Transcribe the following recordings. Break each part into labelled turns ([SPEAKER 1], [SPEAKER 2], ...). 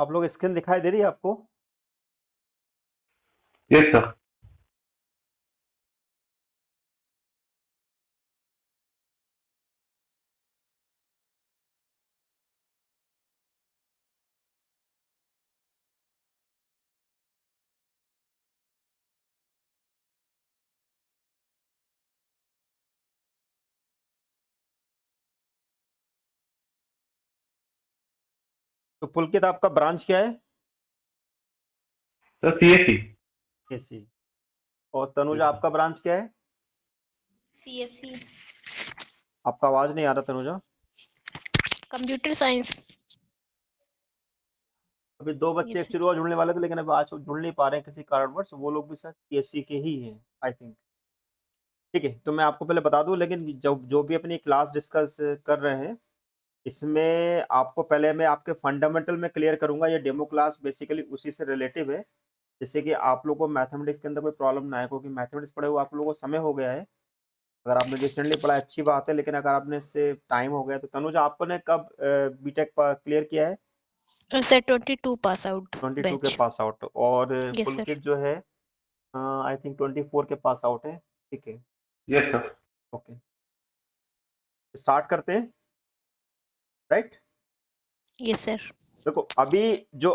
[SPEAKER 1] आप लोग स्क्रीन दिखाई दे रही है आपको?
[SPEAKER 2] Yes sir.
[SPEAKER 1] तो पुलकित आपका ब्रांच क्या है?
[SPEAKER 2] Sir CSC.
[SPEAKER 1] एसी। और तनुजा आपका ब्रांच क्या है?
[SPEAKER 3] सीएससी
[SPEAKER 1] आपका आवाज नहीं आ रहा तनुजा।
[SPEAKER 3] Computer science.
[SPEAKER 1] अभी दो बच्चे एक्चुअली और जुड़ने वाले थे, लेकिन अब आज जुड़ नहीं पा रहे हैं किसी कारणवश। वो लोग भी शायद सीएससी के ही हैं, आई थिंक। ठीक है, तो मैं आपको पहले बता दूं, लेकिन जो जो भी अपनी क्लास डिस्कस कर रहे हैं, इसमें आपको पहले मैं आपके फंडामेंटल में क्लियर करूंगा। ये डेमो क्लास बेसिकली उसी से रिलेटिव है, जिससे कि आप लोगों को मैथमेटिक्स के अंदर कोई प्रॉब्लम ना आए, क्योंकि मैथमेटिक्स पढ़े हुए आप लोगों को समय हो गया है। अगर आपने रिसेंटली पढ़ा है अच्छी बात है, लेकिन अगर आपने इससे टाइम हो गया तो तनुजा आपने कब बीटेक क्लियर किया है?
[SPEAKER 3] सर 22 पास आउट
[SPEAKER 1] 22 के
[SPEAKER 3] बैच।
[SPEAKER 1] Pass out. और
[SPEAKER 3] यस सर।
[SPEAKER 1] पुलकित जो है आई थिंक 24 के पास आउट है। ठीक है,
[SPEAKER 2] यस सर।
[SPEAKER 1] ओके, स्टार्ट करते हैं, राइट?
[SPEAKER 3] Yes sir.
[SPEAKER 1] देखो, अभी जो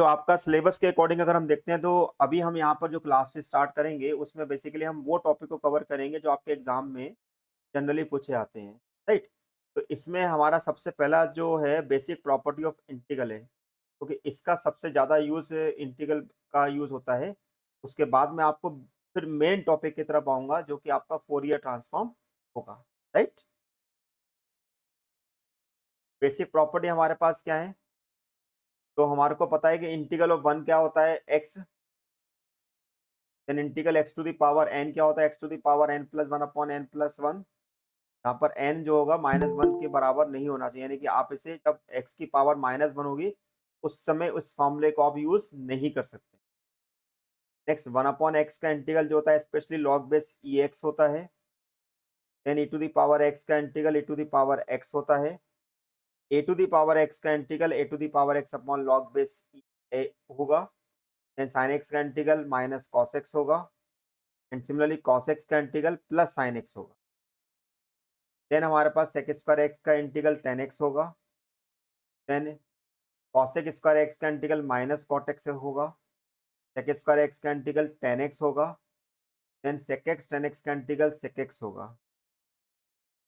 [SPEAKER 1] आपका सिलेबस के अकॉर्डिंग अगर हम देखते हैं, तो अभी हम यहाँ पर जो क्लासेस स्टार्ट करेंगे उसमें बेसिकली हम वो टॉपिक को कवर करेंगे जो आपके एग्जाम में जनरली पूछे आते हैं, राइट? तो इसमें हमारा सबसे पहला जो है बेसिक प्रॉपर्टी ऑफ इंटीग्रल है, क्योंकि इसका सबसे ज़्यादा यूज इंटीग्रल का यूज होता है। उसके बाद में आपको फिर मेन टॉपिक की तरफ आऊंगा, जो कि आपका फोरियर ट्रांसफॉर्म होगा, राइट? बेसिक प्रॉपर्टी हमारे पास क्या है? तो हमारे को पता है कि इंटीग्रल ऑफ वन क्या होता है, x. Then integral x to the power n क्या होता है, x to the power n plus one upon n plus one. यहाँ पर n जो होगा -1 के बराबर नहीं होना चाहिए, यानी कि आप इसे जब x की पावर -1 होगी उस समय उस फॉर्मूले को आप यूज नहीं कर सकते। नेक्स्ट, 1/x का इंटीग्रल जो होता है स्पेशली लॉग बेस ex होता है। Then e to the power x का integral e to the power x होता है। a to the power x का integral a to the power x upon log base a होगा। Then sin x का integral minus cos x होगा। And similarly cos x का integral plus sin x होगा। Then हमारे पास sec square x का integral tan x होगा। Then cosec square x का इंटीग्रल माइनस कॉट एक्स होगा। sec स्क्वायर एक्स का इंटीग्रल tan x होगा। Then sec x tan x का इंटीग्रल sec x होगा।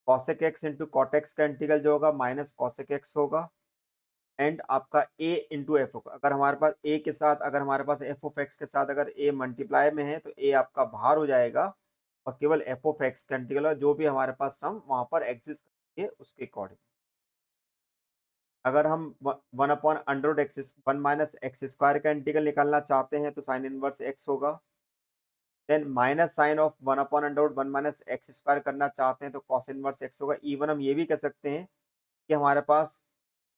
[SPEAKER 1] cosec x into cot x का integral जो होगा माइनस cosec x होगा। एंड आपका a इंटू एफ होगा। अगर हमारे पास a के साथ, अगर हमारे पास एफ ऑफ एक्स के साथ अगर a मल्टीप्लाई में है तो a आपका बाहर हो जाएगा, और केवल एफ ऑफ एक्स का इंटीग्रल जो भी हमारे पास टर्म वहां पर एग्जिस्ट करेंगे उसके अकॉर्डिंग। अगर हम 1/√x 1 माइनस एक्स स्क्वायर का इंटीग्रल निकालना चाहते हैं तो साइन इनवर्स x होगा। Then minus sine of 1/√1 minus x square करना चाहते हैं तो कॉस इनवर्स x होगा। इवन हम ये भी कह सकते हैं कि हमारे पास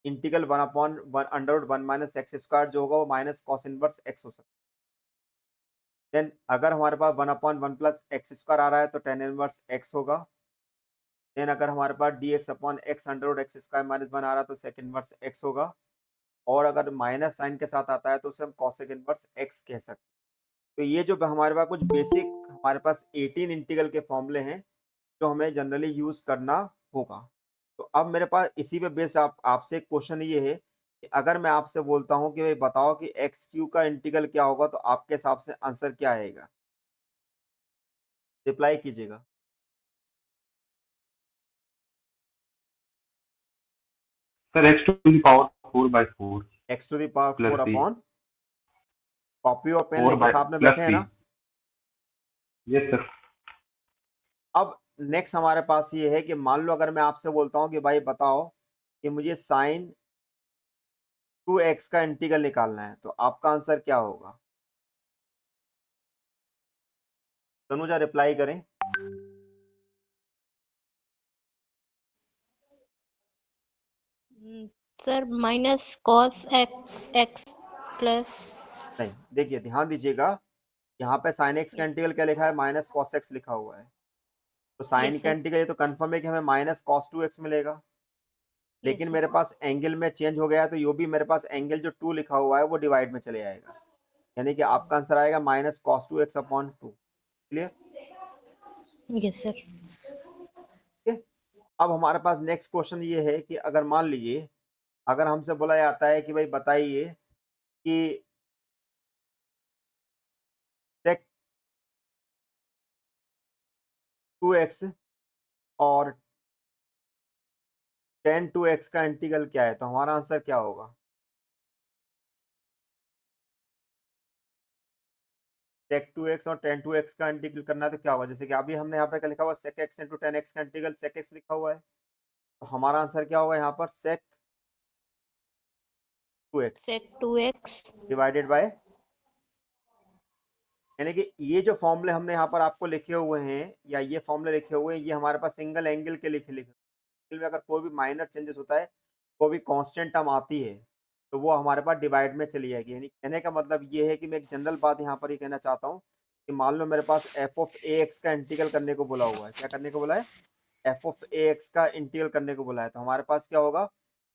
[SPEAKER 1] इंटीग्रल 1/√1 माइनस एक्स स्क्वायर जो होगा वो माइनस कॉस इनवर्स x हो सकता है। देन अगर हमारे पास 1/1 प्लस एक्स स्क्वायर आ रहा है तो टेन इनवर्स x होगा। देन अगर हमारे पास dx upon x under x square minus 1 आ रहा है तो सेक इनवर्स x होगा। और अगर माइनस साइन के साथ आता है तो उसे हम कॉसेक इनवर्स x कह सकते हैं। तो ये जो हमारे पास कुछ बेसिक हमारे पास 18 इंटीग्रल के फॉर्मूले हैं जो हमें जनरली यूज करना होगा। तो अब मेरे पास इसी पे बेस्ड आपसे एक क्वेश्चन ये है कि अगर मैं आपसे बोलता हूँ कि भाई बताओ कि एक्स क्यू का इंटीग्रल क्या होगा, तो आपके हिसाब से आंसर क्या आएगा? रिप्लाई कीजिएगा।
[SPEAKER 2] Sir x to the power 4/4
[SPEAKER 1] x to the power
[SPEAKER 2] plus
[SPEAKER 1] 4
[SPEAKER 2] C.
[SPEAKER 1] Upon, copy और पेन
[SPEAKER 2] फोर
[SPEAKER 1] लेके
[SPEAKER 2] बाय
[SPEAKER 1] साथ में
[SPEAKER 2] प्लस
[SPEAKER 1] बैठे हैं
[SPEAKER 2] सी।
[SPEAKER 1] ना?
[SPEAKER 2] Yes sir.
[SPEAKER 1] अब नेक्स्ट हमारे पास ये है कि मान लो अगर मैं आपसे बोलता हूँ कि भाई बताओ कि मुझे साइन 2x का इंटीग्रल निकालना है, तो आपका आंसर क्या होगा? तनुजा रिप्लाई करें।
[SPEAKER 3] Sir minus cos x plus.
[SPEAKER 1] नहीं, देखिए ध्यान दीजिएगा, यहाँ पे साइन एक्स का इंटीग्रल क्या लिखा है, माइनस कॉस एक्स लिखा हुआ है। तो साइन
[SPEAKER 3] यस
[SPEAKER 1] का
[SPEAKER 3] सर।
[SPEAKER 1] इंटीग्रल ये तो कंफर्म है कि हमें माइनस कॉस 2x मिलेगा। लेकिन
[SPEAKER 3] sir.
[SPEAKER 1] मेरे पास एंगल में चेंज हो गया है, तो यो भी मेरे पास एंगल जो 2 लिखा हुआ है वो डिवाइड में चले जाएगा, यानी कि आपका आंसर आएगा minus cos 2x upon 2। Clear?
[SPEAKER 3] Yes, sir.
[SPEAKER 1] ठीक है। अब हमारे पास नेक्स्ट क्वेश्चन ये है कि अगर मान लीजिए अगर हमसे बोला जाता है कि भाई बताइए कि sec 2x और tan 2x का इंटीग्रल क्या है, तो हमारा आंसर क्या होगा? sec 2x और tan 2x का इंटीग्रल करना है तो क्या होगा? जैसे कि अभी हमने यहाँ पर क्या लिखा हुआ है, sec x into tan x का इंटीग्रल sec x लिखा हुआ है, तो हमारा आंसर क्या होगा यहाँ पर? sec 2x
[SPEAKER 3] Sec 2x.
[SPEAKER 1] Divided bye, यानी कि ये जो फॉर्मूले हमने यहाँ पर आपको लिखे हुए हैं या ये फॉर्मूले लिखे हुए हैं, ये हमारे पास सिंगल एंगल के लिखे एंगल में अगर कोई भी माइनर चेंजेस होता है, कोई भी कांस्टेंट टर्म आती है, तो वो हमारे पास डिवाइड में चली जाएगी। यानी कहने का मतलब ये है कि मैं एक जनरल बात यहाँ पर ये कहना चाहता हूँ कि मान लो मेरे पास एफ ऑफ ए एक्स का इंटीग्रल करने को बोला हुआ है। क्या करने को बोला है? एफ ऑफ ए एक्स का इंटीग्रल करने को बोला है, तो हमारे पास क्या होगा?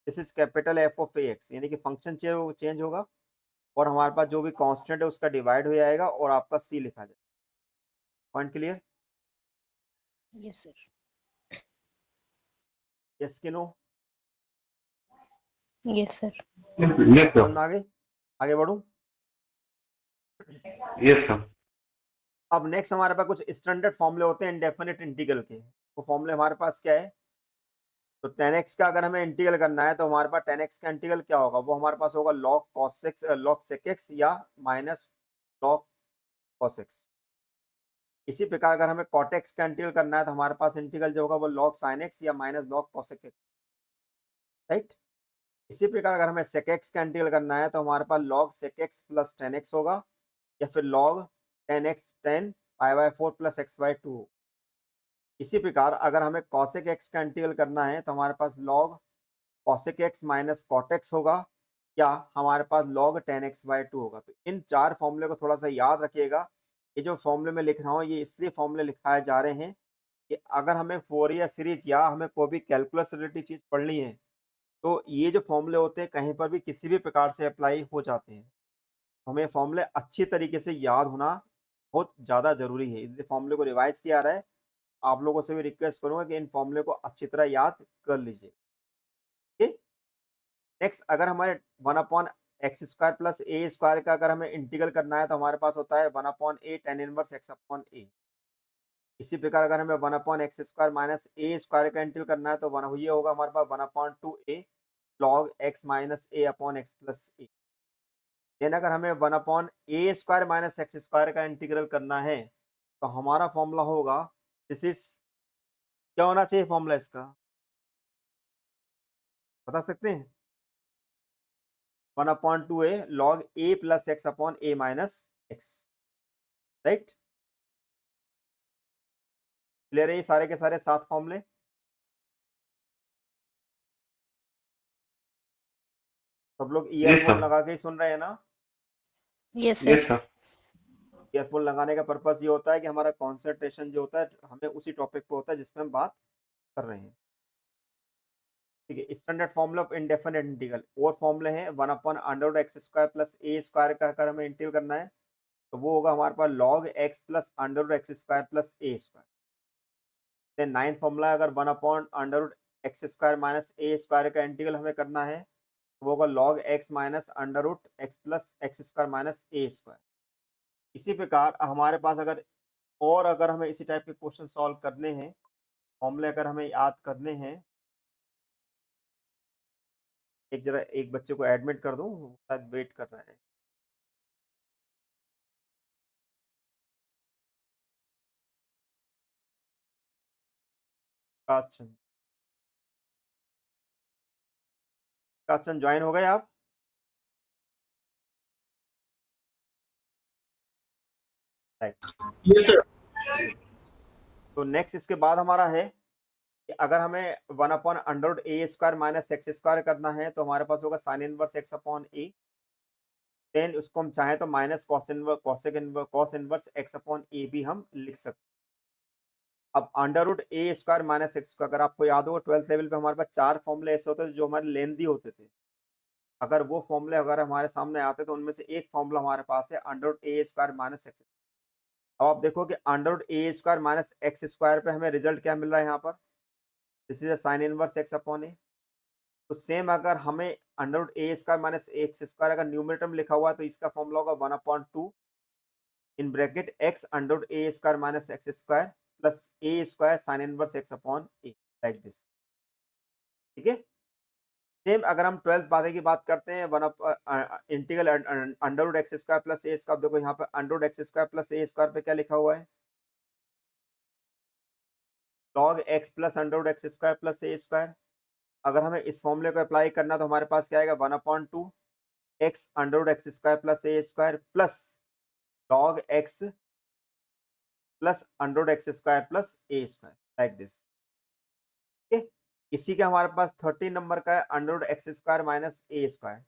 [SPEAKER 1] This is capital F of A x, यानी कि फंक्शन चेंज होगा और हमारे पास जो भी कांस्टेंट है उसका डिवाइड हो जाएगा और आपका सी लिखा जाएगा। Point clear?
[SPEAKER 3] Yes, sir.
[SPEAKER 1] Yes कि नो?
[SPEAKER 3] Yes, sir.
[SPEAKER 2] Yes,
[SPEAKER 1] समझ में
[SPEAKER 2] sir.
[SPEAKER 1] आगे बढ़ूं?
[SPEAKER 2] Yes, sir.
[SPEAKER 1] अब नेक्स्ट हमारे पास कुछ स्टैंडर्ड फॉर्मूले होते हैं इंडेफिनिट इंटीग्रल के। वो फॉर्मूले हमारे पास क्या है? तो tan x का अगर हमें इंटीग्रल करना है तो हमारे पास tan x का इंटीग्रल क्या होगा? वो हमारे पास होगा log cos x log sec x या माइनस log cos x। इसी प्रकार अगर हमें cot x का इंटीग्रल करना है तो हमारे पास इंटीग्रल जो होगा वो log sin x या minus log cosec x, right. इसी प्रकार अगर हमें sec x का इंटीग्रल करना है तो हमारे पास log sec x plus tan x होगा या फिर log tan x tan pi/4 plus x by 2। इसी प्रकार अगर हमें cosec x का इंटीग्रल करना है तो हमारे पास log cosec x minus cot x होगा या हमारे पास log tan x बाई 2 होगा। तो इन चार फॉर्मूले को थोड़ा सा याद रखिएगा। ये जो फॉर्मूले में लिख रहा हूँ ये इसलिए फॉर्मूले लिखाए जा रहे हैं कि अगर हमें फोरियर सीरीज या हमें कोई भी कैलकुलस रिलेटेड चीज़ पढ़नी है तो ये जो फॉर्मूले होते हैं कहीं पर भी किसी भी प्रकार से अप्लाई हो जाते हैं। हमें फॉर्मूले अच्छी तरीके से याद होना बहुत ज़्यादा ज़रूरी है, इसलिए फॉर्मूले को रिवाइज किया रहा है। आप लोगों से भी रिक्वेस्ट करूंगा कि इन फॉर्मूले को अच्छी तरह याद कर लीजिए। ठीक। नेक्स्ट अगर हमारे 1/x² प्लस ए स्क्वायर का अगर हमें इंटीग्रल करना है तो हमारे पास होता है 1/a tan inverse x upon a। इसी प्रकार अगर हमें 1/x² माइनस ए स्क्वायर का इंटीग्रल करना है तो ये होगा हमारे पास 1/2a log x minus a upon x plus a। Then अगर हमें 1/a² माइनस x² का इंटीग्रल करना है तो हमारा फॉर्मूला होगा, दिस इज क्या होना चाहिए फॉर्मूला इसका? बता सकते हैं? 1/2a log a plus x upon a minus x, right. Clear है ये सारे के सारे 7 फॉर्मूले? सब लोग
[SPEAKER 2] Yes,
[SPEAKER 1] ईयरफोन
[SPEAKER 2] sir.
[SPEAKER 1] लगा के ही सुन रहे हैं ना?
[SPEAKER 3] Yes, sir.
[SPEAKER 2] Yes, sir.
[SPEAKER 1] Earphone लगाने का पर्पस ये होता है कि हमारा कॉन्सेंट्रेशन जो होता है हमें उसी टॉपिक पे होता है जिसपे हम बात कर रहे हैं। ठीक है। Standard formula of indefinite integral और फॉर्मूले हैं 1/√x² प्लस a स्क्वायर का अगर हमें इंटीग्रल करना है तो वो होगा हमारे पास log x plus √x² plus a square. Then ninth formula अगर 1/√x² माइनस a स्क्वायर का इंटीग्रल हमें करना है तो वो होगा log x minus √x plus x² minus a square. इसी प्रकार हमारे पास अगर हमें इसी टाइप के क्वेश्चन सॉल्व करने हैं, फॉर्मूले अगर हमें याद करने हैं, एक बच्चे को एडमिट कर दूं, शायद वेट कर रहा है। काचन काचन ज्वाइन हो गए आप? राइट।
[SPEAKER 4] Yes sir.
[SPEAKER 1] तो नेक्स्ट इसके बाद हमारा है कि अगर हमें 1/√a² माइनस x² करना है तो हमारे पास होगा sine inverse x upon a। Then उसको हम चाहें तो minus cos inverse x upon a भी हम लिख सकते हैं। अब under root a square minus x square, अगर आपको याद होगा 12th लेवल पे हमारे पास 4 फॉर्मूले ऐसे होते थे जो हमारे लेंदी होते थे। अगर वो फॉर्मूले अगर हमारे सामने आते तो उनमें से एक फॉर्मूला हमारे पास है under root a square minus x. अब आप देखो कि under root a square minus x square पे हमें रिजल्ट क्या मिल रहा है यहाँ पर, this is sine inverse x upon a. तो सेम अगर हमें under root a square minus x square अगर न्यूमरेटर में लिखा हुआ है तो इसका फॉर्मूला होगा 1/2 in bracket x under root a square minus x square plus a square sine inverse x upon A, like this. ठीक है, सेम अगर हम 12th बातें की बात करते हैं, one integral under root x square plus a square. देखो यहाँ पे under root x square plus a square पे क्या लिखा हुआ है, log x plus under root x square plus a square. अगर हमें इस फॉर्मूले को अप्लाई करना तो हमारे पास क्या आएगा 1/2 x under root x square plus a square plus log x plus under root x square plus a square, like this. ठीक है, इसी का हमारे पास 13 नंबर का है under root x square minus a square.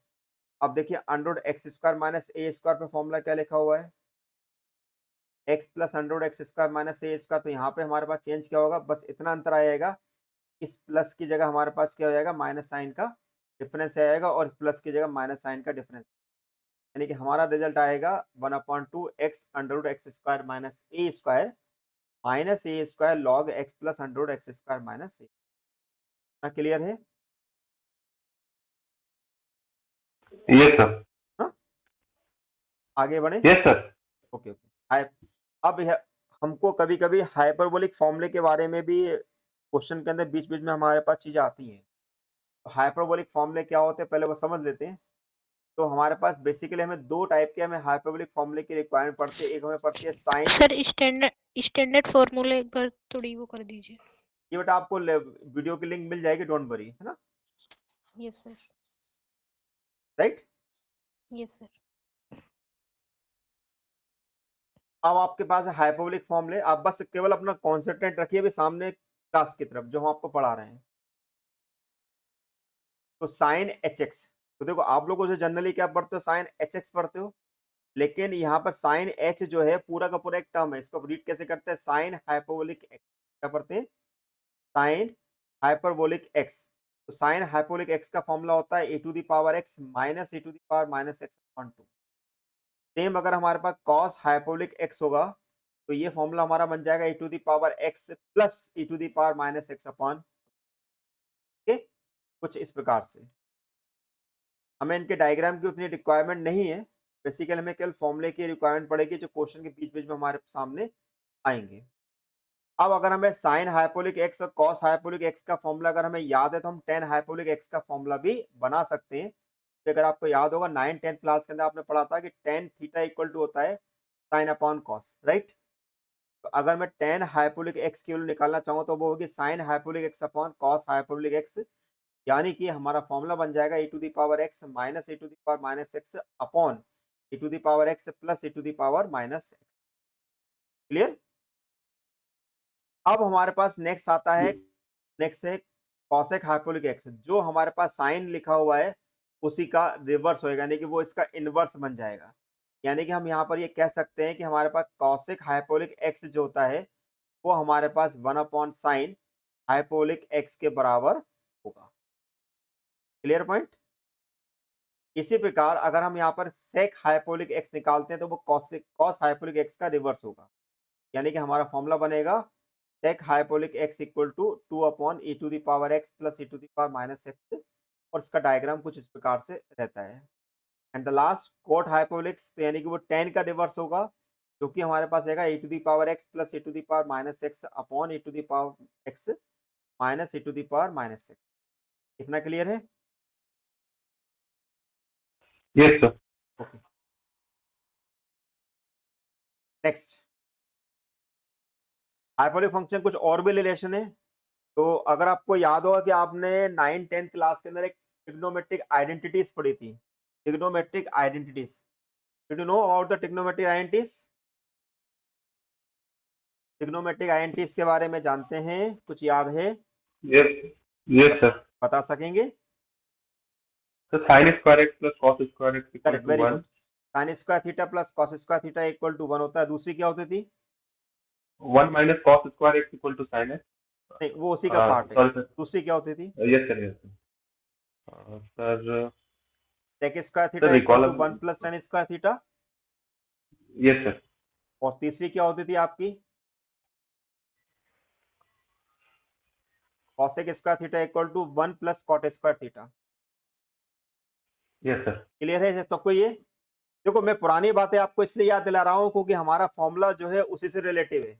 [SPEAKER 1] अब देखिए under root x square minus a square पे फॉर्मूला क्या लिखा हुआ है, x plus under root x square minus a square. तो यहाँ पे हमारे पास चेंज क्या होगा, बस इतना अंतर आएगा, इस प्लस की जगह हमारे पास क्या हो जाएगा माइनस साइन का डिफरेंस आएगा और इस प्लस की जगह माइनस साइन का डिफरेंस, यानी कि हमारा रिजल्ट आएगा 1/2 x under root x square minus a square log x plus under root x square minus a. Clear है?
[SPEAKER 2] Yes sir.
[SPEAKER 1] हाँ, आगे बढ़े।
[SPEAKER 2] Yes sir.
[SPEAKER 1] Okay okay. अब हमको कभी कभी हाइपरबोलिक फॉर्मूले के बारे में भी क्वेश्चन के अंदर बीच बीच में हमारे पास चीजें आती हैं। तो हाइपरबोलिक फॉर्मूले क्या होते हैं पहले वो समझ लेते हैं। तो हमारे पास बेसिकली हमें दो टाइप के हमें हाइपरबोलिक फॉर्मूले की रिक्वायरमेंट पड़ती है। एक हमें पड़ती है साइन।
[SPEAKER 3] सर स्टैंडर्ड फॉर्मूले एक बार थोड़ी वो कर दीजिए।
[SPEAKER 1] ये बेटा आपको वीडियो की लिंक मिल जाएगी, डोंट वरी, है ना?
[SPEAKER 3] Yes sir.
[SPEAKER 1] Right.
[SPEAKER 3] Yes sir.
[SPEAKER 1] अब आपके पास है हाइपरबोलिक फॉर्मूले, आप बस केवल अपना कॉन्सेंट्रेट रखिए अभी सामने क्लास की तरफ जो हम आपको पढ़ा रहे हैं। तो साइन एच एक्स, तो देखो आप लोगों से जनरली क्या पढ़ते हो, साइन एच एक्स पढ़ते हो, लेकिन यहाँ पर साइन एच जो है पूरा का पूरा एक टर्म है। इसको रीड कैसे करते हैं, साइन हाइपरबोलिक एक्स, क्या पढ़ते हैं, साइन हाइपरबोलिक एक्स। तो साइन हाइपरबोलिक एक्स का फॉर्मूला होता है a to the power x minus a to the power minus x upon 2। Same अगर हमारे पास कॉस हाइपरबोलिक एक्स होगा तो ये फॉर्मूला हमारा बन जाएगा a to the power x plus a to the power minus x upon, कुछ इस प्रकार से। हमें इनके डायग्राम की उतनी रिक्वायरमेंट नहीं है, बेसिकली हमें केवल फॉर्मूले की रिक्वायरमेंट पड़ेगी जो क्वेश्चन के बीच बीच में हमारे सामने आएंगे। अब अगर हमें साइन हाइपरबोलिक एक्स और कॉस हाइपरबोलिक एक्स का फॉर्मूला अगर हमें याद है तो हम टेन हाइपरबोलिक एक्स का फॉर्मूला भी बना सकते हैं। तो अगर आपको याद होगा 9th-10th क्लास के अंदर आपने पढ़ा था कि टेन थीटा इक्वल टू होता है साइन अपॉन कॉस, राइट। तो अगर मैं टेन हाइपरबोलिक एक्स की वैल्यू निकालना चाहूँ तो वो होगी sine hyperbolic x upon cos hyperbolic x, यानी कि हमारा फॉर्मूला बन जाएगा a to the power x minus a to the power minus x upon a to the power x plus a to the power minus x. Clear? अब हमारे पास next आता है, next है कॉसेक हाइपरबोलिक एक्स। जो हमारे पास sign लिखा हुआ है उसी का रिवर्स होएगा, यानी कि वो इसका इनवर्स बन जाएगा। यानी कि हम यहाँ पर ये कह सकते हैं कि हमारे पास कॉसेक हाइपरबोलिक एक्स जो होता है वो हमारे पास 1/sin हाइपरबोलिक एक्स के बराबर होगा। Clear point? इसी प्रकार अगर हम यहाँ पर सेक हाइपरबोलिक एक्स निकालते हैं तो वो कॉस हाइपरबोलिक एक्स का रिवर्स होगा, यानी कि हमारा फॉर्मूला बनेगा sec hyperbolic x equal to 2/e⁻x plus e⁻−x, और इसका डायग्राम कुछ इस प्रकार से रहता है। एंड द लास्ट कोट हाइपरबोलिक्स, तो यानी कि वो टेन का रिवर्स होगा, जो कि हमारे पास आएगा e⁻x plus e⁻−x upon e⁻x minus e⁻−x। इतना क्लियर है?
[SPEAKER 2] Yes sir.
[SPEAKER 1] Okay, next hyperbolic function कुछ और भी रिलेशन है। तो अगर आपको याद होगा कि आपने 9th-10th क्लास के अंदर एक ट्रिग्नोमेट्रिक आइडेंटिटीज पढ़ी थी, trigonometric identities. Did you know about the trigonometric identities? Trigonometric identities के बारे में जानते हैं, कुछ याद है?
[SPEAKER 2] यस। Yes sir.
[SPEAKER 1] बता सकेंगे?
[SPEAKER 2] तो sine square x plus cos square x equal
[SPEAKER 1] correct,
[SPEAKER 2] to
[SPEAKER 1] very
[SPEAKER 2] 1।
[SPEAKER 1] Good. Sine square theta plus cos square theta equal to 1 होता है। दूसरी क्या होती थी?
[SPEAKER 2] 1 minus cos square x equal to sin x.
[SPEAKER 1] नहीं, वो उसी का पार्ट है।
[SPEAKER 2] Sorry sir.
[SPEAKER 1] दूसरी क्या होती थी?
[SPEAKER 2] Yes sir. Yes sir. Sir.
[SPEAKER 1] sec square theta
[SPEAKER 2] Sir,
[SPEAKER 1] equal
[SPEAKER 2] recall
[SPEAKER 1] to 1 plus tan square theta.
[SPEAKER 2] Yes sir.
[SPEAKER 1] और तीसरी क्या होती थी आपकी? cosec square theta equal to 1 plus cot square theta.
[SPEAKER 2] Yes sir.
[SPEAKER 1] Clear है सबको ये? देखो, मैं पुरानी बातें आपको इसलिए याद दिला रहा हूं क्योंकि हमारा फॉर्मूला जो है उसी से रिलेटिव है।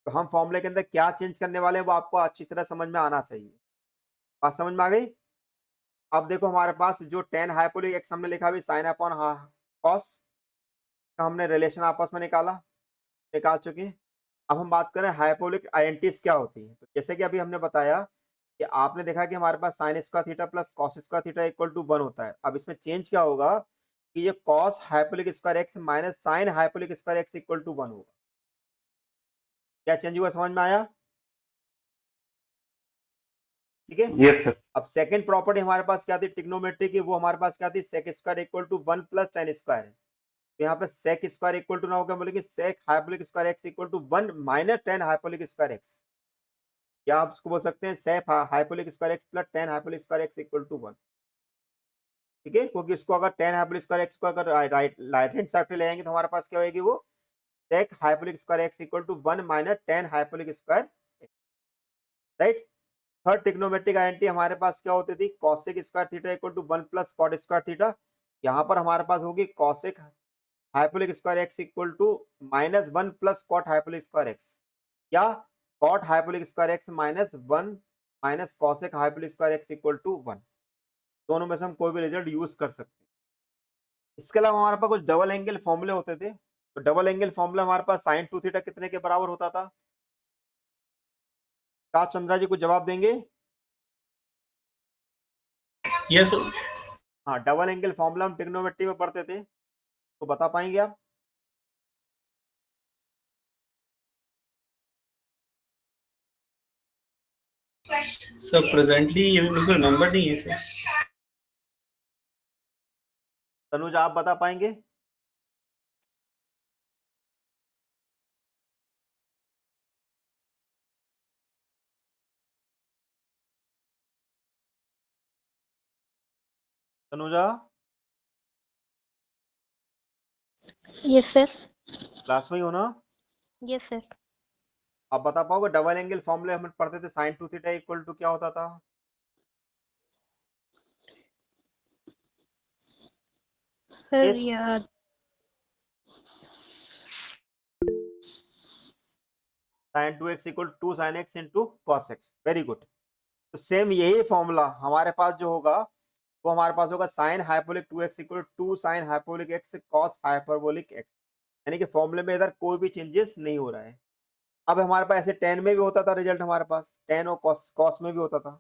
[SPEAKER 1] तो हम फॉर्मूले के अंदर क्या चेंज करने वाले हैं वो आपको अच्छी तरह समझ में आना चाहिए। बात समझ में आ गई? अब देखो, हमारे पास जो tan हाइपोलिक एक्स हमने लिखा भी sin अपॉन cos का हमने रिलेशन आपस में निकाल चुके हैं। अब हम बात करें हाइपोलिक आइडेंटिटीज क्या होती है। तो जैसे कि अभी हमने बताया कि आपने देखा कि हमारे पास sin square theta plus cos square theta equal to 1 होता है। अब इसमें चेंज क्या होगा कि ये cos hyperbolic square x minus sin hyperbolic square x equal to 1 होगा। क्या चेंज हुआ, समझ में आया? ठीक है।
[SPEAKER 2] Yes sir.
[SPEAKER 1] अब सेकंड प्रॉपर्टी हमारे पास क्या थी ट्रिग्नोमेट्री की, वो हमारे पास क्या थी sec square equal to 1 plus tan square है। तो यहाँ पे sec स्क्वायर इक्वल टू ना होगा, बोलेंगे sec hyperbolic square x equal to 1 minus tan hyperbolic square x. क्या आप उसको बोल सकते हैं sec hyperbolic square x plus tan hyperbolic square x equal to 1। ठीक है, क्योंकि उसको अगर tan हाइपोलिक स्क्वायर एक्स को अगर राइट हैंड साइड पे ले आएंगे तो हमारे पास क्या होगी, वो sec hyperbolic square x equal to 1 minus tan hyperbolic square, right. Third trigonometric identity हमारे पास क्या होती थी, cosec square theta equal to 1 plus cot square theta. यहाँ पर हमारे पास होगी cosec hyperbolic square x equal to minus 1 plus cot hyperbolic square x, या cot hyperbolic square x minus 1 minus cosec hyperbolic square x equal to 1। दोनों में से हम कोई भी रिजल्ट यूज कर सकते हैं। इसके अलावा हमारे पास कुछ डबल एंगल फॉर्मूले होते थे। तो डबल एंगल फॉर्मूला हमारे पास sin 2 थीटा कितने के बराबर होता था? क्या चंद्रा जी कुछ जवाब देंगे?
[SPEAKER 4] यस
[SPEAKER 1] हाँ, डबल एंगल फॉर्मूला हम ट्रिग्नोमेट्री में पढ़ते थे, तो बता पाएंगे आप?
[SPEAKER 4] सर प्रेजेंटली ये भी बिल्कुल नंबर नहीं है सर।
[SPEAKER 1] तनुज आप बता पाएंगे? Tanuja
[SPEAKER 3] Yes, sir.
[SPEAKER 1] क्लास में ही हो ना?
[SPEAKER 3] Yes, sir.
[SPEAKER 1] आप बता पाओगे डबल एंगल फॉर्मूले हम पढ़ते थे sin 2 थीटा इक्वल टू क्या होता था?
[SPEAKER 3] Sir,
[SPEAKER 1] ये
[SPEAKER 3] yeah.
[SPEAKER 1] sin 2x equal to sin x into cos x। Very good. तो सेम यही फॉर्मूला हमारे पास जो होगा वो हमारे पास होगा sin hyperbolic 2x equal to sin hyperbolic x cos hyperbolic x। यानी कि फॉर्मूले में इधर कोई भी चेंजेस नहीं हो रहा है। अब हमारे पास ऐसे tan में भी होता था रिजल्ट, हमारे पास tan और cos में भी होता था।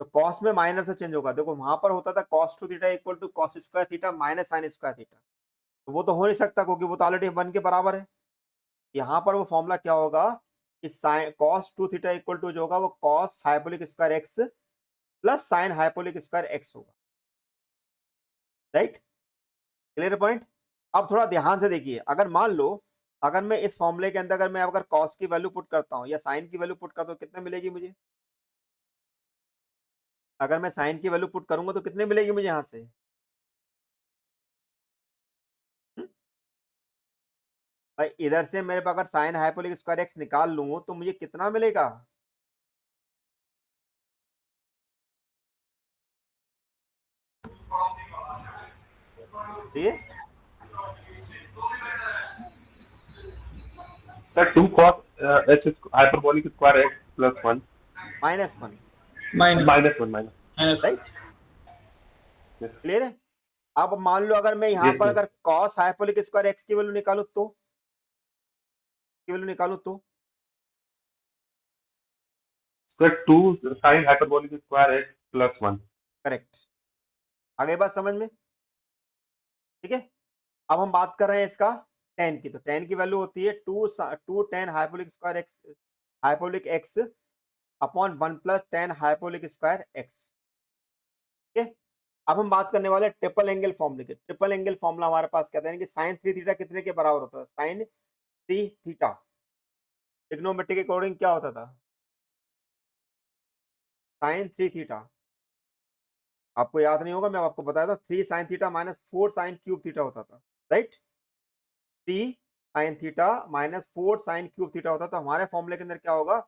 [SPEAKER 1] तो cos में माइनर से चेंज होगा। देखो वहां पर होता था cos 2 theta equal to cos square theta minus sin square theta, तो वो तो हो नहीं सकता क्योंकि वो तो ऑलरेडी 1 के बराबर है। यहाँ पर वो फॉर्मूला क्या होगा कि sin cos 2 theta equal to जो होगा वो cos hyperbolic square x plus sin hyperbolic square x होगा, राइट। Clear point? अब थोड़ा ध्यान से देखिए, अगर मान लो अगर मैं इस फॉर्मूले के अंदर अगर मैं अगर cos की वैल्यू पुट करता हूँ या sin की वैल्यू पुट करता हूँ, कितने मिलेगी मुझे? अगर मैं sin की वैल्यू पुट करूंगा तो कितने मिलेगी मुझे यहाँ से? भाई इधर से मेरे पास अगर sin हाइपोलिक स्क्वायर एक्स निकाल लूं तो मुझे कितना मिलेगा? ये
[SPEAKER 2] Sir, 2 cos h hyperbolic square x plus 1
[SPEAKER 1] -1,
[SPEAKER 4] minus
[SPEAKER 2] minus 1 minus.
[SPEAKER 4] Minus
[SPEAKER 1] right.
[SPEAKER 2] Yes.
[SPEAKER 1] Clear है? अब मान लो अगर मैं यहाँ
[SPEAKER 2] Yes,
[SPEAKER 1] पर
[SPEAKER 2] yes.
[SPEAKER 1] अगर cos हाइपोलिक स्क्वायर एक्स की वैल्यू निकालू तो
[SPEAKER 2] Sir, 2 sin hyperbolic square x plus 1.
[SPEAKER 1] Correct. आगे बात समझ में? ठीक है। अब हम बात कर रहे हैं इसका tan की, तो tan की वैल्यू होती है 2 tan hyperbolic square x hyperbolic x upon 1 plus tan hyperbolic square x. ठीक है। अब हम बात करने वाले ट्रिपल एंगल फॉर्मूले के। ट्रिपल एंगल फॉर्मूला हमारे पास कहते हैं कि sin 3 थीटा कितने के बराबर होता है? sin 3 थीटा ट्रिग्नोमेट्री के अकॉर्डिंग क्या होता था, साइन 3 थीटा। आपको याद नहीं होगा, मैं आपको बताया था 3 sine theta minus 4 sine cube theta होता था, right. 3 sine theta minus 4 sine cube theta होता, तो हमारे फॉर्मूले के अंदर क्या होगा,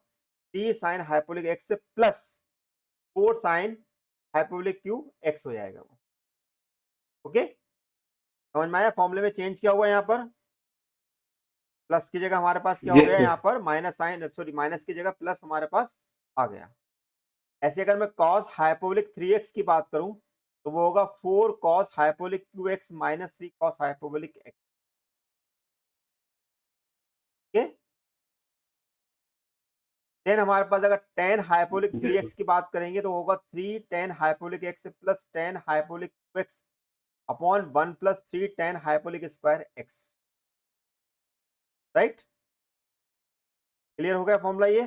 [SPEAKER 1] 3 sine hyperbolic x plus 4 sine hyperbolic cube x हो जाएगा वो। ओके, समझ में आया, फॉर्मूले में चेंज क्या हुआ, यहाँ पर प्लस की जगह हमारे पास क्या हो
[SPEAKER 2] Yes,
[SPEAKER 1] गया,
[SPEAKER 2] sir.
[SPEAKER 1] यहाँ पर माइनस साइन, सॉरी माइनस की जगह प्लस हमारे पास आ गया। ऐसे अगर मैं कॉस हाइपोलिक 3x की बात करूं तो वो होगा 4 cos hyperbolic 2x minus 3 cos hyperbolic x। Okay, then हमारे पास अगर tan हाइपोलिक
[SPEAKER 2] Yes,
[SPEAKER 1] 3x की बात करेंगे तो होगा 3 tan hyperbolic x plus tan hyperbolic 2x upon 1 plus 3 tan hyperbolic square x, right. Clear हो गया फॉर्मूला ये।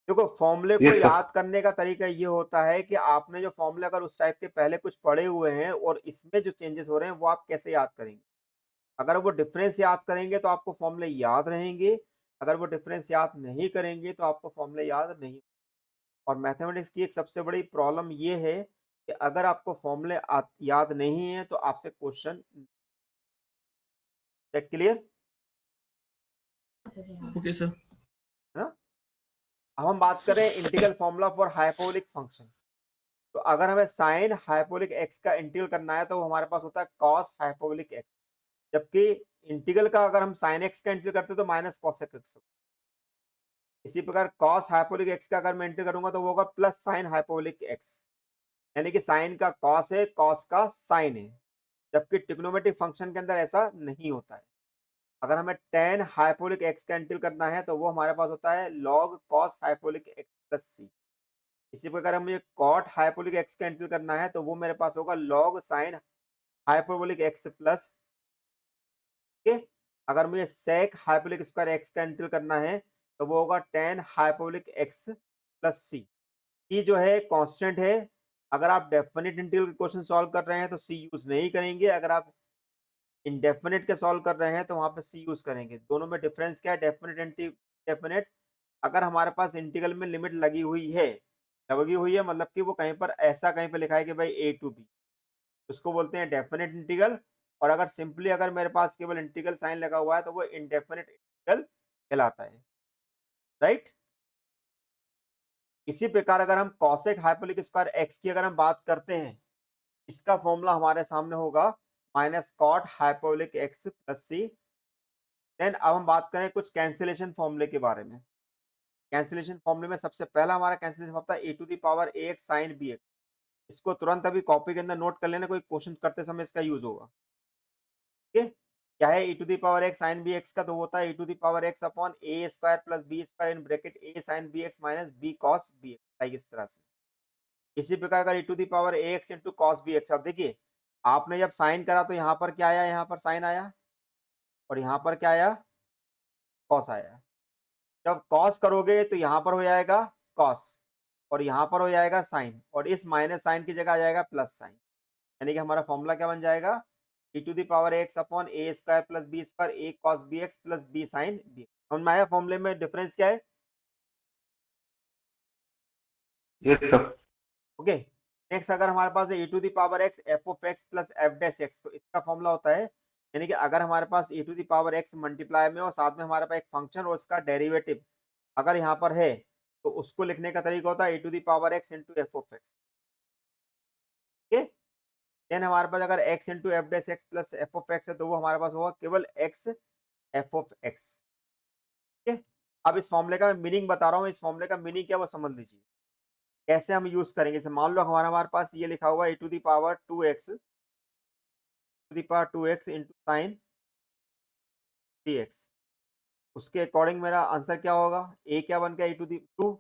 [SPEAKER 1] देखो फॉर्मूले को
[SPEAKER 2] Yes, sir.
[SPEAKER 1] याद करने का तरीका ये होता है कि आपने जो फॉर्मूले अगर उस टाइप के पहले कुछ पढ़े हुए हैं और इसमें जो चेंजेस हो रहे हैं वो आप कैसे याद करेंगे। अगर वो डिफरेंस याद करेंगे तो आपको फॉर्मूले याद रहेंगे, अगर वो डिफरेंस याद नहीं करेंगे तो आपको फॉर्मूले याद नहीं। और मैथमेटिक्स की एक सबसे बड़ी प्रॉब्लम ये है कि अगर आपको फॉर्मूले याद नहीं है तो आपसे question, that clear
[SPEAKER 4] Okay, sir.
[SPEAKER 1] है ना। अब हम बात करें इंटीग्रल फॉर्मूला फॉर हाइपोलिक फंक्शन। तो अगर हमें साइन हाइपोलिक एक्स का इंटीग्रल करना है तो वो हमारे पास होता है कॉस हाइपोलिक एक्स, जबकि इंटीग्रल का अगर हम साइन एक्स का इंटीग्रल करते हैं तो माइनस कॉस एक्स। इसी प्रकार कॉस हाइपोलिक एक्स का अगर मैं इंटीग्रल करूंगा तो वो होगा प्लस साइन हाइपोलिक एक्स, यानी कि साइन का कॉस है, कॉस का साइन है, जबकि ट्रिग्नोमेट्रिक फंक्शन के अंदर ऐसा नहीं होता है। अगर हमें tan हाइपोलिक एक्स का इंटीग्रल करना है तो वो हमारे पास होता है log cos हाइपोलिक एक्स प्लस सी। इसी प्रकार हमें cot हाइपोलिक एक्स का इंटीग्रल करना है तो वो मेरे पास होगा log sin हाइपोलिक एक्स प्लस। ठीक, अगर मुझे sec हाइपोलिक स्क्वायर एक्स का इंटीग्रल करना है तो वो होगा tan हाइपोलिक एक्स प्लस सी। सी जो है कांस्टेंट है, अगर आप डेफिनेट इंटीग्रल के क्वेश्चन सॉल्व कर रहे हैं तो सी यूज नहीं करेंगे, अगर आप इंडेफिनेट के सॉल्व कर रहे हैं तो वहां पे सी यूज करेंगे। दोनों में डिफरेंस क्या है, डेफिनेट डेफिनेट। अगर हमारे पास इंटीग्रल में लिमिट लगी हुई है मतलब कि वो कहीं पर ऐसा कहीं पर लिखा है कि भाई ए टू बी, उसको बोलते हैं डेफिनेट इंटीग्रल। और अगर सिंपली अगर मेरे पास केवल इंटीग्रल साइन लगा हुआ है तो वो इंडेफिनेट इंटीग्रल कहलाता है, राइट। इसी प्रकार अगर हम कॉसेक हाइपोलिक स्क्वायर एक्स की अगर हम बात करते हैं, इसका फॉर्मूला हमारे सामने होगा माइनस कॉट हाइपोलिक एक्स प्लस सी। देन अब हम बात करें कुछ कैंसिलेशन फॉर्मूले के बारे में। कैंसिलेशन फॉर्मूले में सबसे पहला हमारा कैंसिलेशन होता है a to the power a x sine b x. इसको तुरंत अभी कॉपी के अंदर नोट कर लेना, कोई क्वेश्चन करते समय इसका यूज होगा। ठीक है, क्या है a to the power x sine b x का, तो होता है a to the power x upon a square plus b square in bracket a sine b x minus b cos b x, like इस तरह से। इसी प्रकार का a to the power a x into cos b x. अब देखिए आपने जब साइन करा तो यहाँ पर क्या आया, यहाँ पर साइन आया और यहाँ पर क्या आया, कॉस आया। जब कॉस करोगे तो यहाँ पर हो जाएगा कॉस और यहाँ पर हो जाएगा साइन, और इस माइनस साइन की जगह आ जाएगा प्लस साइन, यानी कि हमारा फॉर्मूला क्या बन जाएगा, e to the power x upon a square plus b square a cos b x plus b sine b. समझ में आया फॉर्मूले में डिफरेंस क्या है।
[SPEAKER 2] Yes, sir.
[SPEAKER 1] ओके, नेक्स्ट अगर हमारे पास है e to the power x f of x plus f dash x, तो इसका फॉर्मूला होता है, यानी कि अगर हमारे पास e to the power x multiply में और साथ में हमारे पास एक फंक्शन और उसका डेरिवेटिव अगर यहाँ पर है तो उसको लिखने का तरीका होता है e to the power x into f of x. ठीक, देन हमारे पास अगर x into f dash x plus f of x है तो वो हमारे पास होगा केवल x एफ ऑफ एक्स। ठीक है, अब इस फॉर्मूले का मैं मीनिंग बता रहा हूँ, इस फॉर्मूले का मीनिंग क्या वो समझ लीजिए कैसे हम यूज करेंगे। जैसे मान लो हमारे पास ये लिखा हुआ है e to the power 2x into sine 3x, उसके अकॉर्डिंग मेरा आंसर क्या होगा, a क्या बन गया e टू दी 2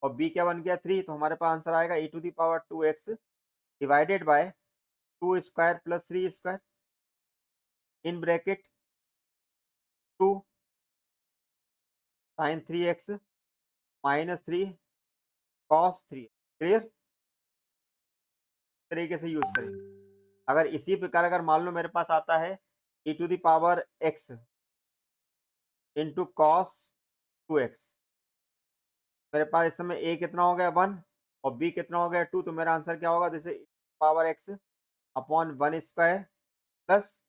[SPEAKER 1] और b क्या बन गया 3, तो हमारे पास आंसर आएगा e to the power 2x divided by 2 square plus 3 square in bracket 2 sine 3x minus 3 cos 3। Clear, तरीके से यूज करेंगे। अगर इसी प्रकार अगर मान लो मेरे पास आता है e to the power x into cos 2x। मेरे पास इस समय a कितना हो गया 1 और b कितना हो गया 2, तो मेरा आंसर क्या होगा, जैसे power x upon 1 square plus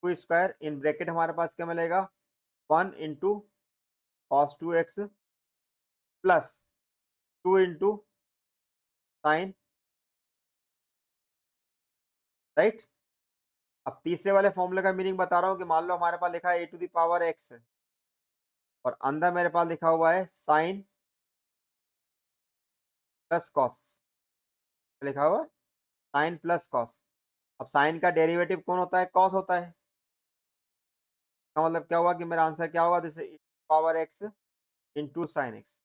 [SPEAKER 1] 2 square, in bracket हमारे पास क्या मिलेगा 1 into cos 2x plus 2 into sine, right. अब तीसरे वाले फॉर्मूले का मीनिंग बता रहा हूँ कि मान लो हमारे पास लिखा है a to the power x और अंदर मेरे पास लिखा हुआ है साइन प्लस कॉस, लिखा हुआ साइन प्लस कॉस। अब साइन का डेरिवेटिव कौन होता है, कॉस होता है। इसका मतलब क्या हुआ कि मेरा आंसर क्या होगा, जैसे power x into sine x.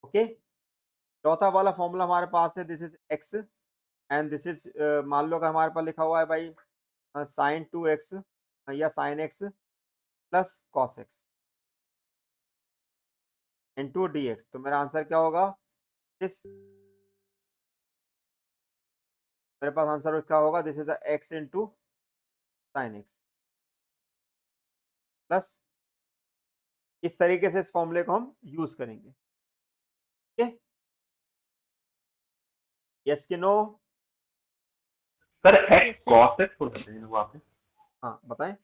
[SPEAKER 1] Okay, चौथा वाला फॉर्मूला हमारे पास है, this is x and this is, मान लो अगर हमारे पास लिखा हुआ है भाई साइन 2x या sine x plus cos x into d x, तो मेरा आंसर क्या होगा, दिस, मेरे पास आंसर क्या होगा, this is x into sine x plus, इस तरीके से इस फॉर्मूले को हम यूज करेंगे। ठीक है, यस कि no?
[SPEAKER 2] Sir x
[SPEAKER 3] Yes, sir.
[SPEAKER 2] cos x हो सकते हैं वहाँ पे।
[SPEAKER 1] हाँ बताएं।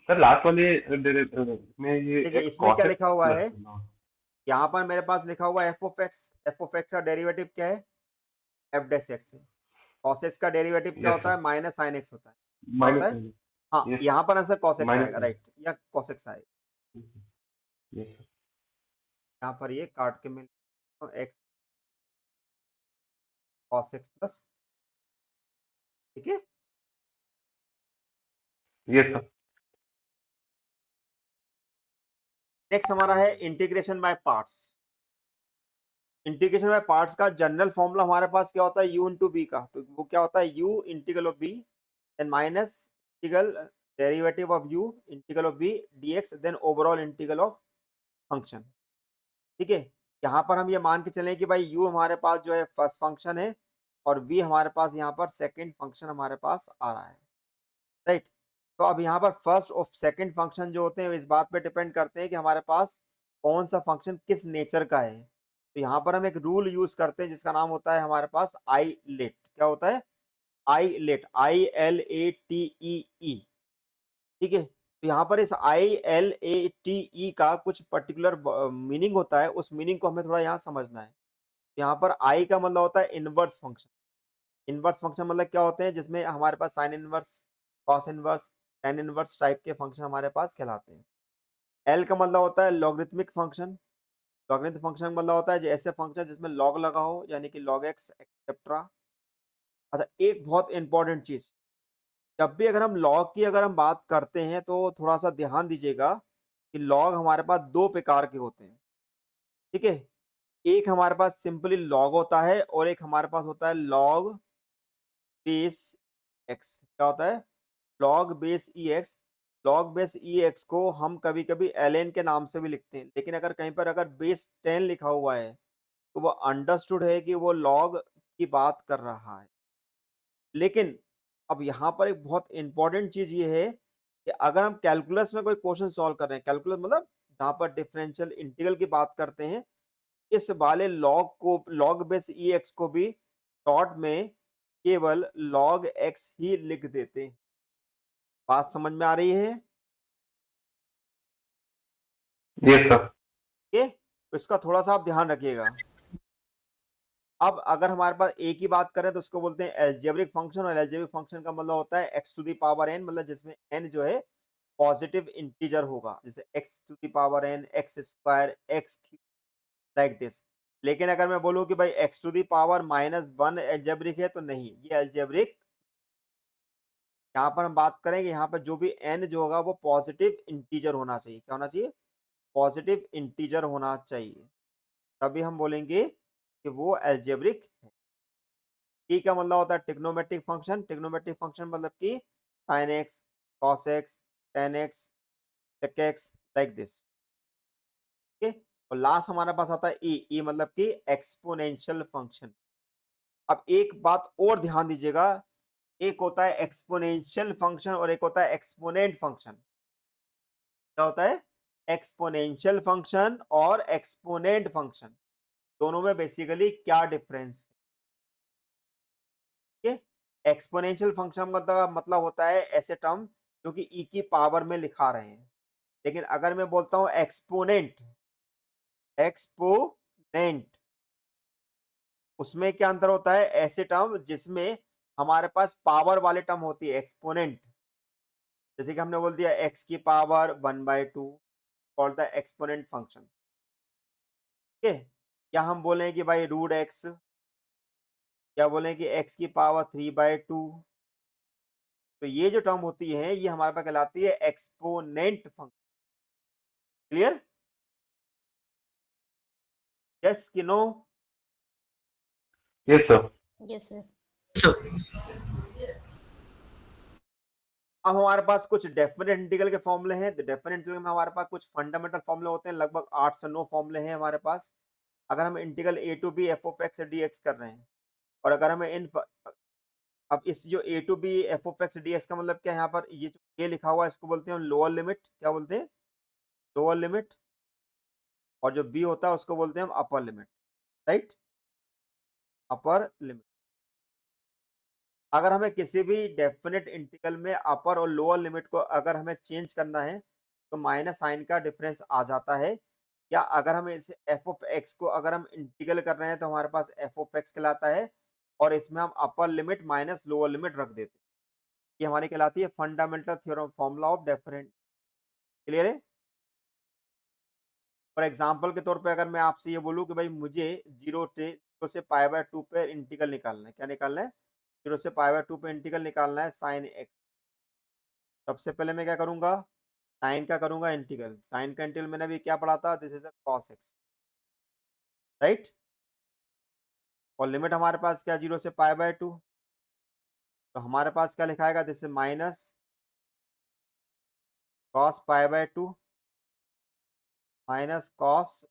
[SPEAKER 2] सर लास्ट वाले में ये
[SPEAKER 1] देखिए
[SPEAKER 2] x
[SPEAKER 1] इसमें क्या
[SPEAKER 2] cos x
[SPEAKER 1] लिखा हुआ है,
[SPEAKER 2] प्लस
[SPEAKER 1] यहाँ पर मेरे पास लिखा हुआ है एफ ऑफ एक्स का डेरिवेटिव क्या है, एफ डैश एक्स है। कॉस एक्स का डेरिवेटिव क्या
[SPEAKER 2] यस
[SPEAKER 1] होता
[SPEAKER 2] सर
[SPEAKER 1] है, माइनस साइन एक्स होता है, क्या होता
[SPEAKER 2] माइनस
[SPEAKER 1] है। हाँ,
[SPEAKER 2] यस
[SPEAKER 1] यहाँ पर आंसर कॉस एक्स
[SPEAKER 2] माइनस
[SPEAKER 1] आएगा, राइट, या कॉस एक्स आएगा।
[SPEAKER 2] यस सर
[SPEAKER 1] यहाँ पर ये काट के मिल एक्स कॉस एक्स प्लस, ठीक है।
[SPEAKER 2] यस सर
[SPEAKER 1] नेक्स्ट हमारा है integration by parts. Integration by parts का जनरल फॉर्मूला हमारे पास क्या होता है, u इंटू बी का, तो वो क्या होता है, u integral of b then minus integral derivative of u integral of b dx then overall integral of function. ठीक है, यहाँ पर हम ये मान के चलें कि भाई u हमारे पास जो है फर्स्ट फंक्शन है और v हमारे पास यहाँ पर सेकंड फंक्शन हमारे पास आ रहा है, राइट। तो अब यहाँ पर फर्स्ट और सेकंड फंक्शन जो होते हैं इस बात पे डिपेंड करते हैं कि हमारे पास कौन सा फंक्शन किस नेचर का है। तो यहाँ पर हम एक रूल यूज करते हैं जिसका नाम होता है हमारे पास आई लेट। क्या होता है, आई लेट, ILATE। ठीक है, तो यहाँ पर इस ILATE का कुछ पर्टिकुलर मीनिंग होता है, उस मीनिंग को हमें थोड़ा यहाँ समझना है। यहाँ पर आई का मतलब होता है इनवर्स फंक्शन। इनवर्स फंक्शन मतलब क्या होते हैं, जिसमें हमारे पास sine inverse, cos inverse, tan inverse type के फंक्शन हमारे पास कहलाते हैं। एल का मतलब होता है लॉगरिथमिक फंक्शन। लॉगरिथमिक फंक्शन मतलब होता है ऐसे फंक्शन जिसमें लॉग लगा हो, यानी कि लॉग एक्स एक्सेट्रा। अच्छा, एक बहुत इंपॉर्टेंट चीज, जब भी अगर हम लॉग की अगर हम बात करते हैं तो थोड़ा सा ध्यान दीजिएगा कि लॉग हमारे पास दो प्रकार के होते हैं। ठीक है, एक हमारे पास सिंपली लॉग होता है और एक हमारे पास होता है लॉग बेस एक्स। क्या होता है, लॉग बेस ई एक्स। लॉग बेस ई एक्स को हम कभी कभी एल के नाम से भी लिखते हैं, लेकिन अगर कहीं पर अगर बेस 10 लिखा हुआ है तो वो अंडरस्टूड है कि वो लॉग की बात कर रहा है। लेकिन अब यहाँ पर एक बहुत इंपॉर्टेंट चीज ये है कि अगर हम कैलकुलस में कोई क्वेश्चन सॉल्व कर रहे हैं, कैलकुलस मतलब जहाँ पर डिफरेंशियल इंटीग्रल की बात करते हैं, इस वाले लॉग को, लॉग बेस ई एक्स को भी शॉर्ट में केवल लॉग एक्स ही लिख देते हैं। बात समझ में आ रही है?
[SPEAKER 2] यस सर
[SPEAKER 1] ओके, तो इसका थोड़ा सा आप ध्यान रखिएगा। अब अगर हमारे पास ए की बात करें तो उसको बोलते हैं एल्जेब्रिक फंक्शन, और एल्जेब्रिक फंक्शन का मतलब होता है x to the power n, मतलब जिसमें एन जो है पॉजिटिव इंटीजर होगा, जैसे x to the power n, x square, x like this. लेकिन अगर मैं बोलूं कि भाई x to the power -1 algebraic है, तो नहीं, ये एल्जेब्रिक, यहाँ पर हम बात करेंगे, यहाँ पर जो भी एन जो होगा वो पॉजिटिव इंटीजर होना चाहिए। क्या होना चाहिए, पॉजिटिव इंटीजर होना चाहिए, तभी हम बोलेंगे कि वो एल्जेब्रिक है। टी का मतलब होता है ट्रिग्नोमेट्रिक फंक्शन। ट्रिग्नोमेट्रिक फंक्शन मतलब कि sin x, cos x, tan x, sec x, like this. ठीक है, और लास्ट हमारे पास आता है ई मतलब कि एक्सपोनेंशियल फंक्शन। अब एक बात और ध्यान दीजिएगा, एक होता है एक्सपोनेंशियल फंक्शन और एक होता है एक्सपोनेंट फंक्शन। क्या होता है, एक्सपोनेंशियल फंक्शन और एक्सपोनेंट फंक्शन, दोनों में बेसिकली क्या डिफरेंस है। एक्सपोनेंशियल फंक्शन का मतलब होता है ऐसे टर्म जो कि ई की पावर में लिखा रहे हैं, लेकिन अगर मैं बोलता हूं एक्सपोनेंट, उसमें क्या अंतर होता है, ऐसे टर्म जिसमें हमारे पास पावर वाले टर्म होती है एक्सपोनेंट, जैसे कि हमने बोल दिया x की power 1/2 called the exponent function. ठीक है, या हम बोलें कि भाई रूट x, या बोलें कि x की पावर 3/2, तो ये जो टर्म होती है ये हमारे पास कहलाती है एक्सपोनेंट फंक्शन। क्लियर, यस कि no?
[SPEAKER 2] Yes, sir.
[SPEAKER 3] Yes, sir.
[SPEAKER 1] अब हमारे पास कुछ डेफिनेट इंटीग्रल के फॉर्मूले हैं। डेफिनेट इंटीग्रल में हमारे पास कुछ फंडामेंटल फॉर्मूले होते हैं, लगभग 8 से 9 फॉर्मूले हैं हमारे पास। अगर हम integral a to b f of x dx कर रहे हैं, और अगर हमें अब इस जो a to b f of x dx का मतलब क्या है, यहाँ पर ये जो a लिखा हुआ है इसको बोलते हैं लोअर लिमिट, क्या बोलते हैं, लोअर लिमिट, और जो b होता है उसको बोलते हैं हम upper limit, right, upper limit. अगर हमें किसी भी डेफिनेट इंटीग्रल में अपर और लोअर लिमिट को अगर हमें चेंज करना है तो माइनस साइन का डिफरेंस आ जाता है, या अगर हमें इसे एफ ऑफ एक्स को अगर हम इंटीग्रल कर रहे हैं तो हमारे पास एफ ऑफ एक्स कहलाता है, और इसमें हम upper limit minus lower limit रख देते हैं। ये हमारी कहलाती है fundamental theorem formula of definite. Clear है? फॉर एग्जाम्पल के तौर पे अगर मैं आपसे ये बोलूँ कि भाई मुझे 0 से π/2 पे इंटीग्रल निकालना है, क्या निकालना है, 0 से π/2 पे इंटीग्रल निकालना है साइन एक्स। सबसे पहले मैं क्या करूंगा, साइन का करूंगा इंटीग्रल, साइन का इंटीग्रल मैंने अभी क्या पढ़ा था, this is a cos x, right, और लिमिट हमारे पास क्या 0 से π/2, तो हमारे पास क्या लिखाएगा, this is minus cos π/2 minus cos,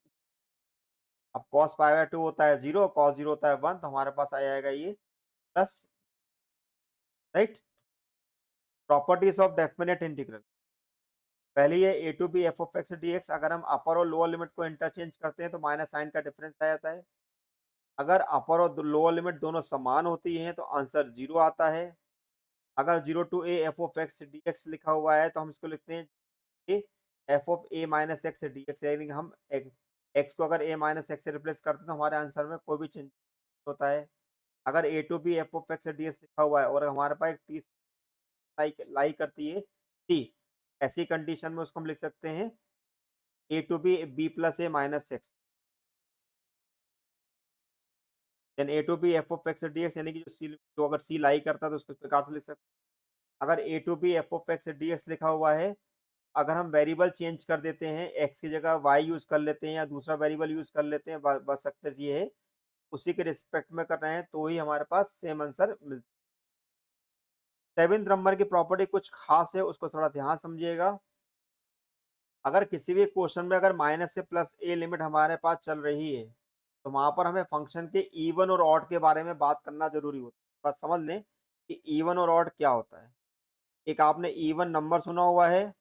[SPEAKER 1] अब कॉस π/2 होता है 0, कॉस 0 होता है 1, तो हमारे पास आ जाएगा ये plus, right. Properties of definite integral, पहले ये a to b f of x dx, अगर हम अपर और लोअर लिमिट को इंटरचेंज करते हैं तो माइनस साइन का डिफरेंस आ जाता है। अगर अपर और लोअर लिमिट दोनों समान होती हैं तो आंसर 0 आता है। अगर 0 to a f of x dx लिखा हुआ है तो हम इसको लिखते हैं a f of a minus x dx, यानी कि हम x को अगर a माइनस एक्स से रिप्लेस करते हैं तो हमारे आंसर में कोई भी चेंज होता है। अगर a to b f of x dx लिखा हुआ है और हमारे पास एक 30 लाई करती है c, ऐसी कंडीशन में उसको हम लिख सकते हैं a to b b plus a minus x, then a to b f of x dx, यानी कि जो अगर c लाई करता है तो उसको इस प्रकार से लिख सकते हैं। अगर a to b f of x dx लिखा हुआ है, अगर हम वेरिएबल चेंज कर देते हैं, x की जगह y यूज कर लेते हैं या दूसरा वेरिएबल यूज कर लेते हैं, बस सकते ये है उसी के रिस्पेक्ट में कर रहे हैं तो ही हमारे पास सेम आंसर मिलता है। 7th नंबर की प्रॉपर्टी कुछ खास है, उसको थोड़ा ध्यान समझिएगा। अगर किसी भी क्वेश्चन में अगर माइनस से प्लस a लिमिट हमारे पास चल रही है तो वहां पर हमें फंक्शन के इवन और ऑड के बारे में बात करना जरूरी होता है। बस समझ लें कि इवन और ऑड क्या होता है। एक आपने इवन नंबर सुना हुआ है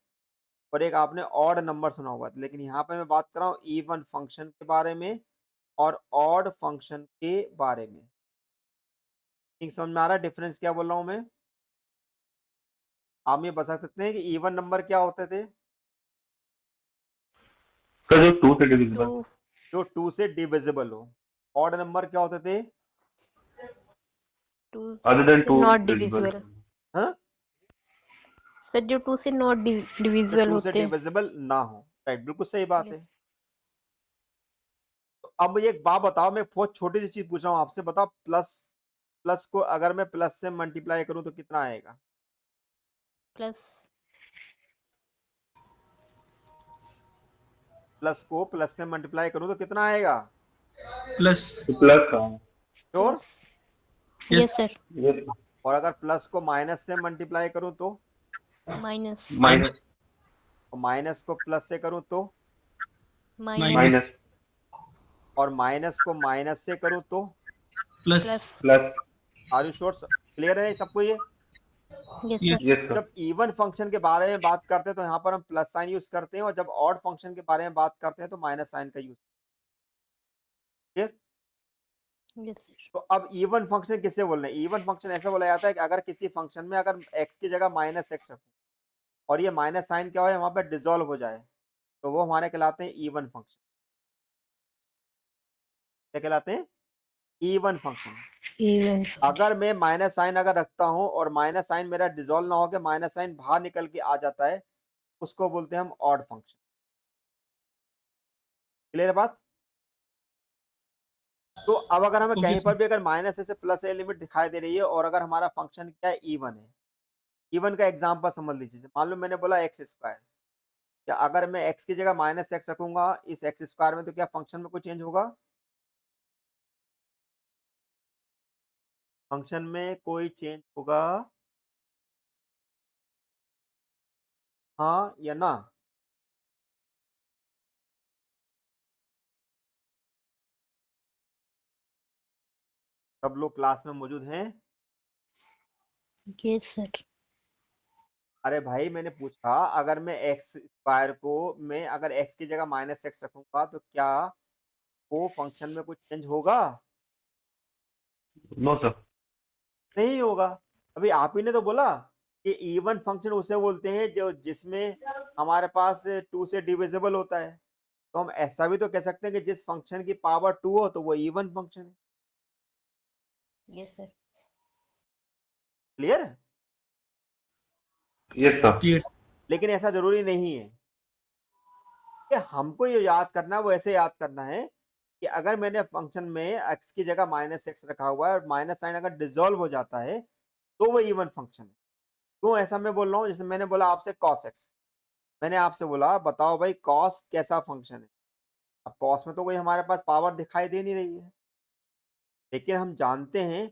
[SPEAKER 1] और एक आपने ऑड नंबर सुना हुआ है, लेकिन यहाँ पे मैं बात कर रहा हूँ इवन फंक्शन के बारे में और ऑड फंक्शन के बारे में। ठीक समझ में आ रहा है डिफरेंस क्या बोल रहा हूँ मैं? आप ये बता सकते हैं कि इवन नंबर क्या होते थे?
[SPEAKER 2] सर जो 2 से डिविजिबल,
[SPEAKER 3] 2
[SPEAKER 1] जो 2 से डिविजिबल हो। ऑड नंबर क्या होते थे?
[SPEAKER 3] 2
[SPEAKER 2] अदर देन 2
[SPEAKER 3] not divisible।
[SPEAKER 1] हाँ,
[SPEAKER 3] सर जो 2 से नॉट
[SPEAKER 1] जो
[SPEAKER 3] डिविजिबल
[SPEAKER 1] 2 से
[SPEAKER 3] होते हैं।
[SPEAKER 1] डिविजिबल ना हो, राइट, बिल्कुल सही बात है।
[SPEAKER 3] Yes।
[SPEAKER 1] तो अब मुझे एक बात बताओ, मैं बहुत छोटी सी चीज पूछ रहा हूँ आपसे, बताओ प्लस प्लस को अगर मैं प्लस से मल्टीप्लाई करूं तो कितना आएगा?
[SPEAKER 3] प्लस
[SPEAKER 1] प्लस को प्लस से मल्टीप्लाई करूं तो कितना आएगा?
[SPEAKER 4] प्लस
[SPEAKER 2] प्लस का,
[SPEAKER 1] sure?
[SPEAKER 3] Plus yes sir,
[SPEAKER 2] yes,
[SPEAKER 1] और अगर प्लस को माइनस से मल्टीप्लाई करूं तो?
[SPEAKER 3] माइनस
[SPEAKER 2] माइनस,
[SPEAKER 1] और माइनस को प्लस से करूं तो?
[SPEAKER 3] माइनस
[SPEAKER 2] माइनस,
[SPEAKER 1] और माइनस को माइनस से करूं तो?
[SPEAKER 4] Plus
[SPEAKER 3] plus
[SPEAKER 2] plus,
[SPEAKER 1] are you sure? Clear है सबको ये?
[SPEAKER 3] Yes,
[SPEAKER 4] Yes.
[SPEAKER 3] sir.
[SPEAKER 2] Yes, sir.
[SPEAKER 1] जब इवन फंक्शन के बारे में बात करते हैं तो यहाँ पर हम प्लस साइन यूज करते हैं, और जब ऑड फंक्शन के बारे में बात करते हैं तो माइनस साइन का यूज। क्लियर?
[SPEAKER 3] Yes, sir.
[SPEAKER 1] तो अब इवन फंक्शन किससे बोल रहे हैं? इवन फंक्शन ऐसा बोला जाता है कि अगर किसी फंक्शन में अगर एक्स की जगह माइनस एक्स रखो और ये माइनस साइन क्या हो वहां पर डिसॉल्व हो जाए, तो वो हमारे कहलाते हैं इवन फंक्शन। क्या कहलाते हैं? Even function.
[SPEAKER 3] Even
[SPEAKER 1] अगर मैं माइनस साइन अगर रखता हूं और माइनस साइन मेरा डिसॉल्व ना होकर माइनस साइन बाहर निकल के आ जाता है, उसको बोलते हैं हम ऑड फंक्शन। क्लियर बात? तो अब अगर हमें
[SPEAKER 4] Okay,
[SPEAKER 1] कहीं
[SPEAKER 4] sir.
[SPEAKER 1] पर भी अगर माइनस से प्लस ए लिमिट दिखाई दे रही है और अगर हमारा फंक्शन क्या है? इवन है। इवन का एग्जांपल समझ लीजिए, मान लो मैंने बोला एक्स स्क्वायर, क्या अगर मैं एक्स की जगह माइनस एक्स रखूंगा इस एक्स स्क्वायर में, तो क्या फंक्शन में कोई चेंज होगा? फंक्शन में कोई चेंज होगा? हाँ या ना? सब लोग क्लास में मौजूद हैं?
[SPEAKER 3] yes, sir.
[SPEAKER 1] अरे भाई मैंने पूछा, अगर मैं एक्स स्क्वायर को मैं अगर एक्स की जगह माइनस एक्स रखूंगा तो क्या वो फंक्शन में कुछ चेंज होगा?
[SPEAKER 2] No, sir.
[SPEAKER 1] नहीं होगा। अभी आप ही ने तो बोला कि इवन फंक्शन उसे बोलते हैं जो जिसमें हमारे पास 2 से डिविजिबल होता है। तो हम ऐसा भी तो कह सकते हैं कि जिस फंक्शन की पावर 2 हो तो वो इवन फंक्शन है।
[SPEAKER 3] Yes, sir.
[SPEAKER 1] Clear?
[SPEAKER 2] Yes, sir.
[SPEAKER 4] Yes.
[SPEAKER 1] लेकिन ऐसा जरूरी नहीं है कि हमको ये याद करना, वो ऐसे याद करना है कि अगर मैंने फंक्शन में एक्स की जगह माइनस एक्स रखा हुआ है और माइनस साइन अगर डिसॉल्व हो जाता है तो वो इवन फंक्शन है। क्यों ऐसा मैं बोल रहा हूँ? जैसे मैंने बोला आपसे कॉस एक्स, मैंने आपसे बोला बताओ भाई कॉस कैसा फंक्शन है। अब कॉस में तो कोई हमारे पास पावर दिखाई दे नहीं रही है, लेकिन हम जानते हैं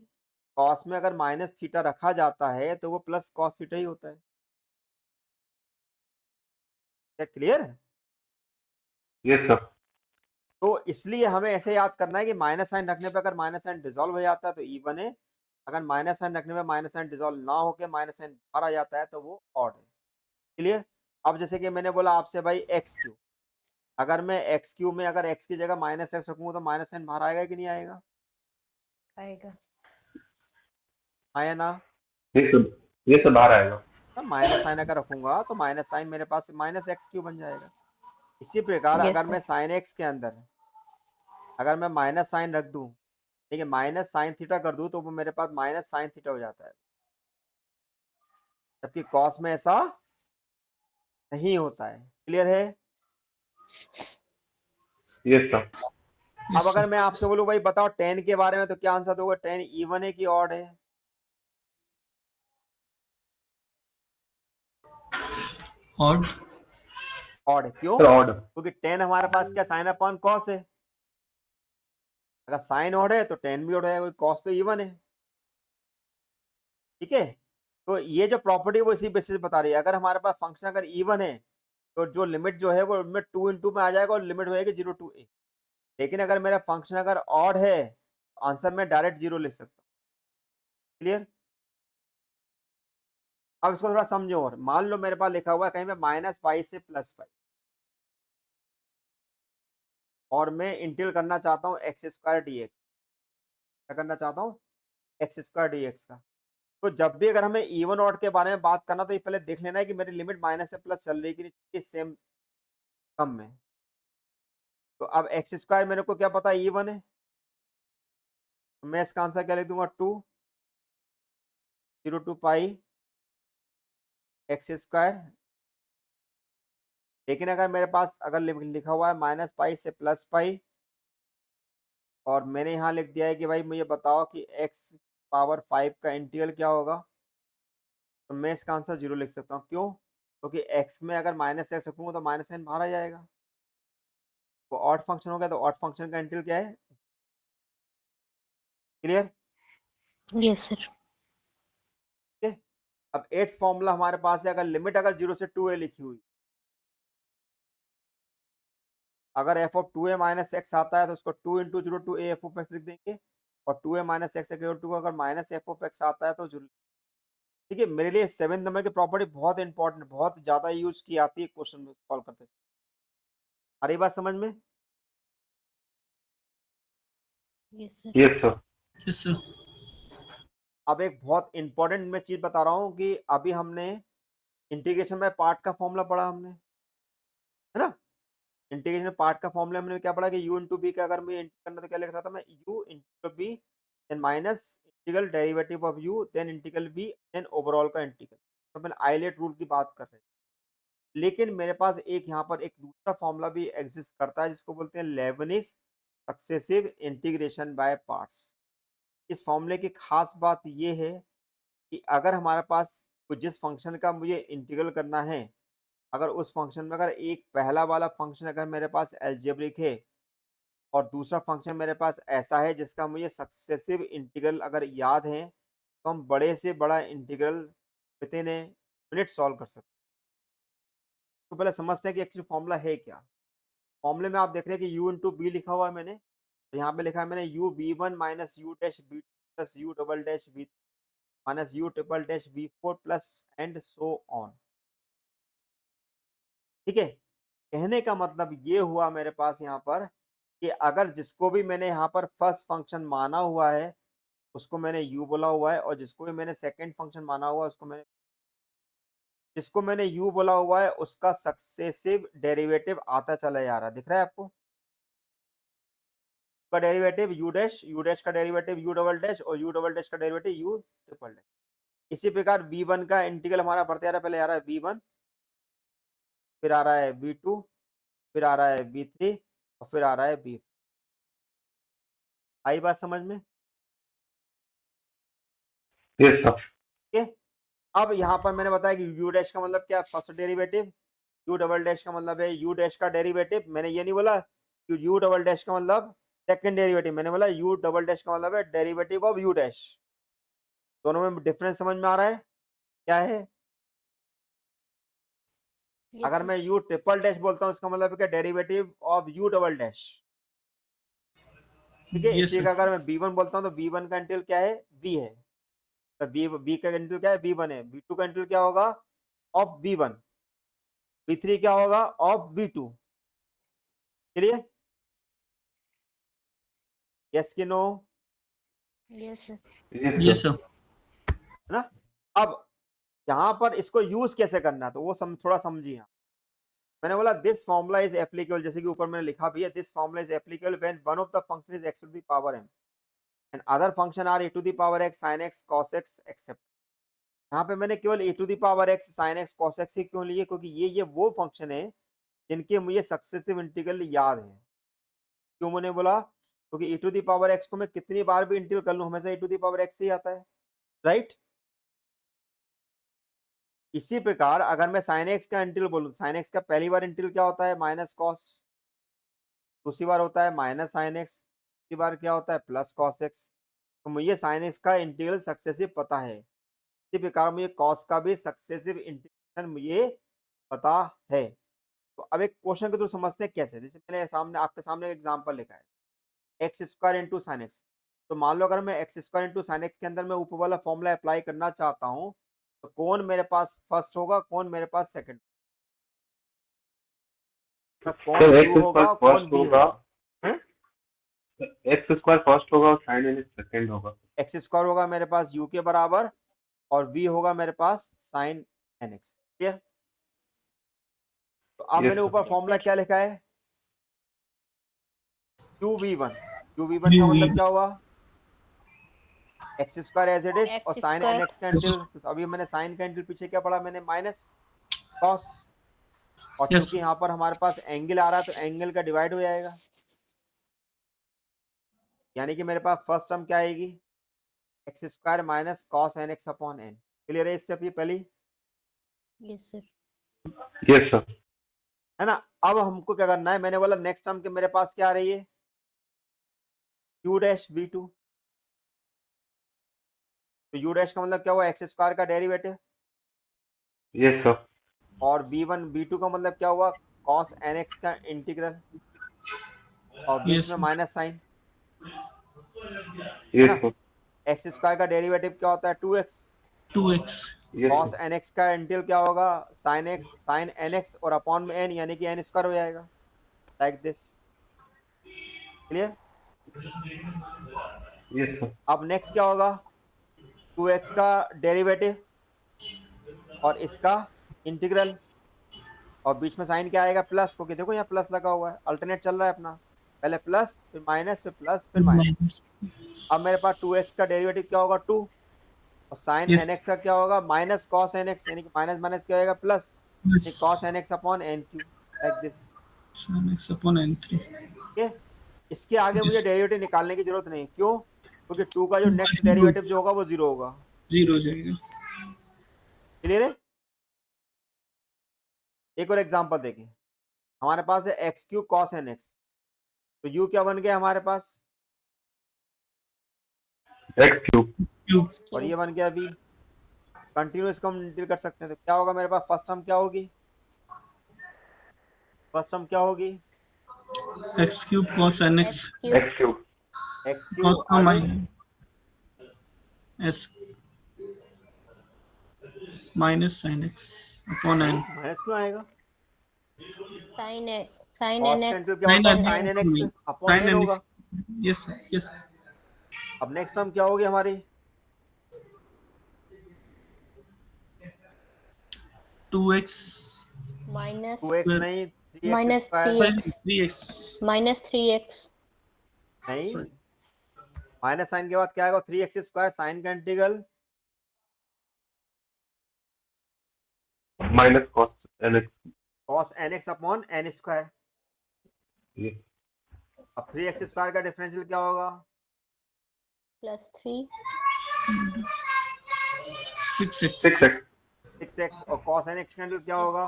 [SPEAKER 1] कॉस में अगर माइनस थीटा रखा जाता है तो वो प्लस कॉस थीटा ही होता है। क्लियर है?
[SPEAKER 2] Yes, sir.
[SPEAKER 1] तो इसलिए हमें ऐसे याद करना है कि माइनस साइन रखने पे अगर माइनस साइन डिसॉल्व हो जाता है तो इवन है, अगर माइनस साइन रखने पे माइनस साइन डिसॉल्व ना होकर माइनस साइन बाहर आ जाता है तो वो ऑड है। क्लियर? अब जैसे कि मैंने बोला आपसे भाई एक्स क्यू, अगर मैं एक्स क्यू में अगर एक्स की जगह माइनस एक्स रखूंगा तो माइनस साइन बाहर आएगा कि नहीं आएगा?
[SPEAKER 3] आएगा।
[SPEAKER 1] आया ना?
[SPEAKER 2] Yes, sir. Yes, sir. बाहर आएगा।
[SPEAKER 1] ना माइनस साइन अगर रखूंगा तो माइनस साइन मेरे पास माइनस एक्स क्यू बन जाएगा। इसी प्रकार
[SPEAKER 3] Yes,
[SPEAKER 1] अगर
[SPEAKER 3] sir.
[SPEAKER 1] मैं साइन एक्स के अंदर अगर मैं माइनस साइन रख दूं, ठीक है, माइनस साइन थीटा कर दूं तो वो मेरे पास माइनस साइन थीटा हो जाता है, जबकि कॉस में ऐसा नहीं होता है। क्लियर है?
[SPEAKER 2] Yes, sir.
[SPEAKER 1] अब
[SPEAKER 4] Yes,
[SPEAKER 1] अगर
[SPEAKER 4] sir.
[SPEAKER 1] मैं आपसे बोलूं भाई बताओ टेन के बारे में, तो क्या आंसर दोगे? टेन इवन है कि ऑड है?
[SPEAKER 4] Odd.
[SPEAKER 1] ऑड है। क्यों?
[SPEAKER 2] Sir, odd.
[SPEAKER 1] क्योंकि टेन हमारे पास क्या साइन अपॉन कॉस है। अगर साइन ऑड है तो टेन भी ऑड है, कॉस तो इवन है। ठीक है, तो ये जो प्रॉपर्टी वो इसी बेसिस बता रही है, अगर हमारे पास फंक्शन अगर इवन है तो जो लिमिट जो है वो लिमिट 2 में आ जाएगा और लिमिट होएगी 0 to a। लेकिन अगर मेरा फंक्शन अगर ऑड है तो आंसर में डायरेक्ट 0 लिख सकता हूँ। क्लियर? अब इसको थोड़ा समझो, और मान लो मेरे पास लिखा हुआ है कहीं पे माइनस पाई से प्लस पाई, और मैं इंटीग्रेट करना चाहता हूँ एक्स स्क्वायर डी एक्स। क्या करना चाहता हूँ? एक्स स्क्वायर डी एक्स का। तो जब भी अगर हमें इवन ऑड के बारे में बात करना तो ये पहले देख लेना है कि मेरी लिमिट माइनस से प्लस चल रही है कि नहीं, सेम कम में। तो अब एक्स स्क्वायर मेरे को क्या पता है? इवन है, तो मैं इसका आंसर क्या लिख दूंगा? 0 to पाई एक्स स्क्वायर। लेकिन अगर मेरे पास अगर लिखा हुआ है माइनस पाई से प्लस पाई, और मैंने यहाँ लिख दिया है कि भाई मुझे बताओ कि एक्स पावर 5 का इंटीग्रल क्या होगा, तो मैं इसका आंसर 0 लिख सकता हूँ। क्यों? क्योंकि एक्स में अगर माइनस एक्स रखूंगा तो माइनस साइन बाहर आ जाएगा। वो ऑड फंक्शन हो गया, तो ऑड फंक्शन का इंटीग्रल क्या है? क्लियर?
[SPEAKER 3] Yes, sir.
[SPEAKER 1] ठीक है। अब एट्थ फॉर्मूला हमारे पास है, अगर लिमिट अगर 0 से 2a लिखी हुई, अगर F of 2a minus x आता है तो उसको 2 into 0 to a f of x लिख देंगे, और 2a माइनस एक्स टू अगर माइनस एफ ऑफ एक्स आता है तो ठीक है, मेरे लिए 7 नंबर की प्रॉपर्टी बहुत इंपॉर्टेंट, बहुत ज्यादा यूज की आती है क्वेश्चन में सॉल्व करते समय। आ रही बात समझ में?
[SPEAKER 3] Yes sir.
[SPEAKER 2] Yes, sir.
[SPEAKER 4] Yes, sir.
[SPEAKER 1] अब एक बहुत इंपॉर्टेंट मैं चीज बता रहा हूँ कि अभी हमने इंटीग्रेशन में पार्ट का फॉर्मूला पढ़ा हमने, है ना? इंटीग्रेशन में पार्ट का फॉर्मूला हमने क्या पढ़ा कि u इंटू बी का अगर मुझे इंटीग्रेट करना तो क्या लिख रहा था मैं, u into b then minus integral derivative of u then integral v then overall का इंटीग्रल। तो मैंने आइलेट रूल की बात कर रहे हैं, लेकिन मेरे पास एक यहाँ पर एक दूसरा फॉर्मूला भी एग्जिस्ट करता है जिसको बोलते हैं Lebanese successive integration by parts. इस फॉर्मूले की खास बात ये है कि अगर हमारे पास कुछ जिस फंक्शन का मुझे इंटीग्रल करना है, अगर उस फंक्शन में अगर एक पहला वाला फंक्शन अगर मेरे पास अलजेब्रिक है और दूसरा फंक्शन मेरे पास ऐसा है जिसका मुझे सक्सेसिव इंटीग्रल अगर याद है, तो हम बड़े से बड़ा integral with in a minute solve कर सकते हैं। तो पहले समझते हैं कि एक्चुअली फॉर्मूला है क्या। फॉर्मूले में आप देख रहे हैं कि u इंटू बी लिखा हुआ है मैंने, तो यहाँ पे लिखा है मैंने u v1 minus u dash b plus u double dash b minus u triple dash b four plus and so on. ठीक है, कहने का मतलब ये हुआ मेरे पास यहाँ पर कि अगर जिसको भी मैंने यहाँ पर फर्स्ट फंक्शन माना हुआ है उसको मैंने u बोला हुआ है, और जिसको भी मैंने सेकंड फंक्शन माना हुआ है उसको मैंने, जिसको मैंने u बोला हुआ है उसका सक्सेसिव डेरिवेटिव आता चला जा रहा है। दिख रहा है आपको का डेरिवेटिव u डैश का डेरिवेटिव u डबल डैश और u डबल डैश का डेरिवेटिव u ट्रिपल डैश। इसी प्रकार v1 का इंटीग्रल हमारा बढ़ते आ रहा है, पहले आ रहा है v1, फिर आ रहा है v2, फिर आ रहा है v3 और फिर आ रहा है v4। आई बात समझ में?
[SPEAKER 2] Yes, sir.
[SPEAKER 1] ठीक है, अब यहाँ पर मैंने बताया कि u डैश का मतलब क्या, first derivative, u double dash का मतलब है u डैश का डेरिवेटिव। मैंने ये नहीं बोला कि u डबल डैश का मतलब सेकंड डेरिवेटिव, मैंने बोला u डबल डैश का मतलब है डेरिवेटिव ऑफ u डैश। दोनों में डिफरेंस समझ में आ रहा है क्या है?
[SPEAKER 3] यस
[SPEAKER 1] अगर
[SPEAKER 3] सर।
[SPEAKER 1] मैं u ट्रिपल डैश बोलता हूँ इसका मतलब क्या, derivative of u double dash. ठीक है,
[SPEAKER 4] Yes,
[SPEAKER 1] इसी
[SPEAKER 4] sir.
[SPEAKER 1] का अगर मैं v1 बोलता हूँ तो v1 का इंटीग्रल क्या है, v है, तो v का इंटीग्रल क्या है, v1 है। v2 का इंटीग्रल क्या होगा, ऑफ v1। v3 क्या होगा, ऑफ v2। क्लियर? यस कि no?
[SPEAKER 3] Yes sir.
[SPEAKER 2] Yes,
[SPEAKER 4] Yes,
[SPEAKER 2] sir.
[SPEAKER 4] sir.
[SPEAKER 1] है ना? अब यहाँ पर इसको यूज कैसे करना है तो वो थोड़ा समझिए। मैंने बोला दिस फॉर्मूला इज एप्लीकेबल, जैसे कि ऊपर मैंने लिखा भी है, this formula is applicable when one of the function is x to the power m and other function are e to the power x sin x cos x except. यहाँ पे मैंने केवल e to the power x sin x cos x ही क्यों लिए, क्योंकि ये वो फंक्शन है जिनके मुझे सक्सेसिव इंटीग्रल याद है। क्यों मैंने बोला, क्योंकि e to the power x को मैं कितनी बार भी इंटीग्रल कर लूं हमेशा e to the power x ही आता है, राइट? इसी प्रकार अगर मैं sin x का इंटीग्रल बोलूं, sin x का पहली बार इंटीग्रल क्या होता है, माइनस कॉस, दूसरी बार होता है माइनस साइन एक्स, तीसरी बार क्या होता है प्लस कॉस एक्स। तो मुझे साइन एक्स का इंटीग्रल सक्सेसिव पता है, इसी प्रकार मुझे कॉस का भी सक्सेसिव इंटीग्रेशन मुझे पता है। तो अब एक क्वेश्चन के थ्रू समझते हैं कैसे। जैसे मैंने सामने आपके सामने एक एग्जांपल लिखा है, x square into sine x. तो मान लो अगर मैं x square into sine x के अंदर मैं ऊपर वाला फॉर्मूला अप्लाई करना चाहता हूँ, तो कौन मेरे पास फर्स्ट होगा, कौन मेरे पास सेकंड, कौन
[SPEAKER 2] Sir,
[SPEAKER 1] u
[SPEAKER 2] x
[SPEAKER 1] होगा,
[SPEAKER 2] square
[SPEAKER 1] कौन
[SPEAKER 2] first
[SPEAKER 1] v
[SPEAKER 2] होगा,
[SPEAKER 1] होगा? हैं?
[SPEAKER 2] x square first होगा और sin n second होगा.
[SPEAKER 1] एक्स स्क्वायर होगा मेरे पास u के बराबर और v होगा मेरे पास साइन एन एक्स। क्लियर? तो अब
[SPEAKER 2] Yes,
[SPEAKER 1] मैंने
[SPEAKER 2] sir.
[SPEAKER 1] ऊपर
[SPEAKER 3] यस
[SPEAKER 1] फॉर्मूला
[SPEAKER 3] सर।
[SPEAKER 1] क्या लिखा है, uv1। uv1 का मतलब क्या हुआ, x square as it is और
[SPEAKER 3] x
[SPEAKER 1] sine n
[SPEAKER 3] square.
[SPEAKER 1] X का इंटीग्रल। तो अभी मैंने साइन का इंटीग्रल पीछे क्या पढ़ा मैंने, माइनस कॉस, और
[SPEAKER 4] Yes,
[SPEAKER 1] चूंकि
[SPEAKER 4] sir.
[SPEAKER 1] यहाँ पर हमारे पास एंगल आ रहा है तो एंगल का डिवाइड हो जाएगा, यानी कि मेरे पास फर्स्ट टर्म क्या आएगी, x square minus cos n x upon n. Clear है स्टेप ये पहली,
[SPEAKER 3] यस सर।
[SPEAKER 2] Yes, sir.
[SPEAKER 1] है ना? अब हमको क्या करना है, मैंने बोला नेक्स्ट टर्म के मेरे पास क्या आ रही है, u डैश v2। तो u डैश का मतलब क्या हुआ, एक्स स्क्वायर का डेरिवेटिव,
[SPEAKER 2] Yes, sir.
[SPEAKER 1] और v1 v2 का मतलब क्या हुआ, cos nx का इंटीग्रल, और बीच
[SPEAKER 4] Yes,
[SPEAKER 1] में
[SPEAKER 4] sir.
[SPEAKER 1] माइनस साइन, है
[SPEAKER 2] Yes,
[SPEAKER 1] ना?
[SPEAKER 2] sir.
[SPEAKER 1] एक्स स्क्वायर का डेरिवेटिव क्या होता है, 2x,
[SPEAKER 4] 2x.
[SPEAKER 2] Yes,
[SPEAKER 1] cos
[SPEAKER 2] sir.
[SPEAKER 1] N x का इंटीग्रल क्या होगा, sine x sine n x और अपॉन में एन यानी कि एन स्क्वायर हो जाएगा, like this. Clear?
[SPEAKER 2] Yes, sir.
[SPEAKER 1] अब नेक्स्ट क्या होगा, 2x का डेरिवेटिव और इसका इंटीग्रल, और बीच में साइन क्या आएगा, प्लस, क्योंकि देखो यहाँ प्लस लगा हुआ है, अल्टरनेट चल रहा है अपना, पहले प्लस फिर माइनस फिर प्लस फिर माइनस।
[SPEAKER 4] Minus.
[SPEAKER 1] अब मेरे पास 2x का डेरिवेटिव क्या होगा 2, और साइन
[SPEAKER 4] Yes.
[SPEAKER 1] एन एक्स का क्या होगा माइनस कॉस एन एक्स, यानी कि माइनस माइनस क्या होगा plus,
[SPEAKER 4] Yes.
[SPEAKER 1] Cos n x upon n cube, like this.
[SPEAKER 4] Sin x upon n3.
[SPEAKER 1] ठीक है, इसके आगे मुझे डेरिवेटिव निकालने की जरूरत नहीं, क्यों, क्योंकि 2 का जो नेक्स्ट
[SPEAKER 4] Zero.
[SPEAKER 1] डेरिवेटिव जो होगा वो 0 होगा।
[SPEAKER 4] Zero हो जाएगा.
[SPEAKER 1] क्लियर है? एक और एग्जांपल देखें, हमारे पास है x cube cos n x, तो यू क्या बन गया हमारे पास,
[SPEAKER 2] X cube.
[SPEAKER 4] Cube.
[SPEAKER 1] और ये बन गया बी। कंटिन्यू इसको हम इंटीग्रेट कर सकते हैं, तो क्या होगा मेरे पास, फर्स्ट टर्म क्या होगी, फर्स्ट टर्म क्या होगी,
[SPEAKER 4] X cube cos nx.
[SPEAKER 3] X cube
[SPEAKER 2] X cube.
[SPEAKER 1] X Q
[SPEAKER 4] Cos का
[SPEAKER 1] आगे
[SPEAKER 4] minus s minus sin x upon n.
[SPEAKER 1] Minus क्यों आएगा,
[SPEAKER 3] sin sin
[SPEAKER 1] कॉस
[SPEAKER 3] nx
[SPEAKER 1] का इंटीग्रल क्या होता है,
[SPEAKER 4] Sin
[SPEAKER 1] sine n x
[SPEAKER 4] nx.
[SPEAKER 1] Upon
[SPEAKER 4] Sin
[SPEAKER 1] n
[SPEAKER 4] nx.
[SPEAKER 1] होगा।
[SPEAKER 4] Yes, sir. Yes.
[SPEAKER 1] अब नेक्स्ट टर्म क्या होगी हमारी,
[SPEAKER 4] 2x
[SPEAKER 3] minus
[SPEAKER 1] 2x
[SPEAKER 4] Well,
[SPEAKER 1] नहीं 3x
[SPEAKER 3] minus
[SPEAKER 1] square,
[SPEAKER 3] 3x
[SPEAKER 4] 3x.
[SPEAKER 3] minus 3x
[SPEAKER 1] नहीं
[SPEAKER 4] Sorry.
[SPEAKER 1] माइनस साइन के बाद क्या आएगा, 3x स्क्वायर, साइन का integral
[SPEAKER 2] Minus cos nx.
[SPEAKER 1] Cos n x upon n square.
[SPEAKER 2] Yes.
[SPEAKER 1] अब 3x स्क्वायर का डिफरेंशियल क्या होगा,
[SPEAKER 3] plus 3
[SPEAKER 4] 6x.
[SPEAKER 2] 6x.
[SPEAKER 1] 6x, और कॉस एन एक्स का इंटीग्रल क्या होगा,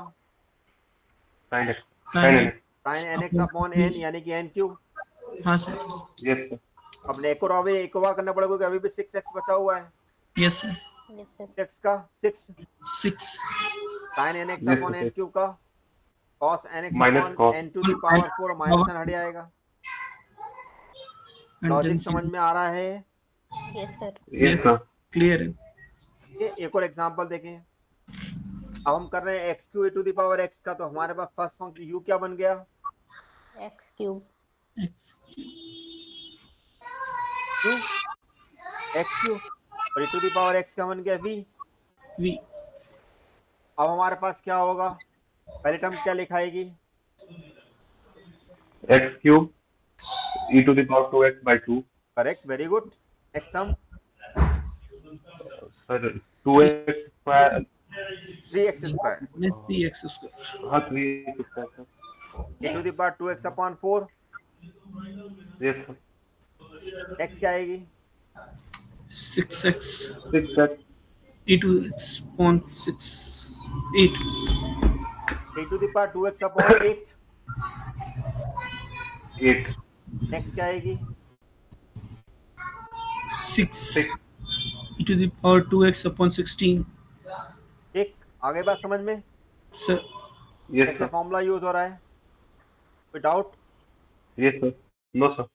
[SPEAKER 2] Sin x.
[SPEAKER 4] Sin
[SPEAKER 2] Sin
[SPEAKER 4] x.
[SPEAKER 2] nx.
[SPEAKER 1] Sine n x upon n यानी कि एन क्यूब।
[SPEAKER 4] हाँ सर.
[SPEAKER 2] Yes, sir.
[SPEAKER 1] अब एक और अभी एक और करना पड़ेगा, क्योंकि अभी भी 6x बचा हुआ है,
[SPEAKER 4] Yes sir.
[SPEAKER 3] yes sir
[SPEAKER 1] 6 का 6
[SPEAKER 4] 6
[SPEAKER 1] sine n x
[SPEAKER 2] Yes,
[SPEAKER 1] upon
[SPEAKER 2] sir.
[SPEAKER 1] N cube का cos n x
[SPEAKER 2] Minus
[SPEAKER 1] upon
[SPEAKER 2] cos.
[SPEAKER 1] N to the power 4, minus n हट जाएगा।
[SPEAKER 4] and
[SPEAKER 1] लॉजिक
[SPEAKER 4] then
[SPEAKER 1] समझ में आ रहा है?
[SPEAKER 3] yes sir
[SPEAKER 2] Yes, sir.
[SPEAKER 4] clear है.
[SPEAKER 1] ये एक और एग्जांपल देखें, अब हम कर रहे हैं x cube to the power x का, तो हमारे पास फर्स्ट फंक्शन यू क्या बन गया,
[SPEAKER 3] x cube
[SPEAKER 1] Q x Q, और टू द पावर एक्स का बन गया वी।
[SPEAKER 4] V.
[SPEAKER 1] अब हमारे पास क्या होगा, पहले टर्म क्या लिखाएगी,
[SPEAKER 2] X cube. E to the power 2x by 2.
[SPEAKER 1] Correct, very good. Next term
[SPEAKER 2] Sir, 2x square.
[SPEAKER 1] 3x square,
[SPEAKER 4] 3x square.
[SPEAKER 2] हाँ 3x square, sir.
[SPEAKER 1] A to the power 2x upon 4,
[SPEAKER 2] Yes, sir.
[SPEAKER 1] x क्या आएगी,
[SPEAKER 4] 6x
[SPEAKER 2] 6x.
[SPEAKER 4] e to x upon 6 8
[SPEAKER 1] a to the power 2x upon 8,
[SPEAKER 2] 8.
[SPEAKER 1] Next क्या आएगी,
[SPEAKER 4] 6
[SPEAKER 2] 6.
[SPEAKER 4] e to the power 2x upon 16.
[SPEAKER 1] ठीक, आगे बात समझ में,
[SPEAKER 4] Sir.
[SPEAKER 2] Yes,
[SPEAKER 1] कैसे
[SPEAKER 2] sir.
[SPEAKER 1] फॉर्मूला यूज हो रहा है, कोई doubt,
[SPEAKER 2] Yes, sir. No, sir.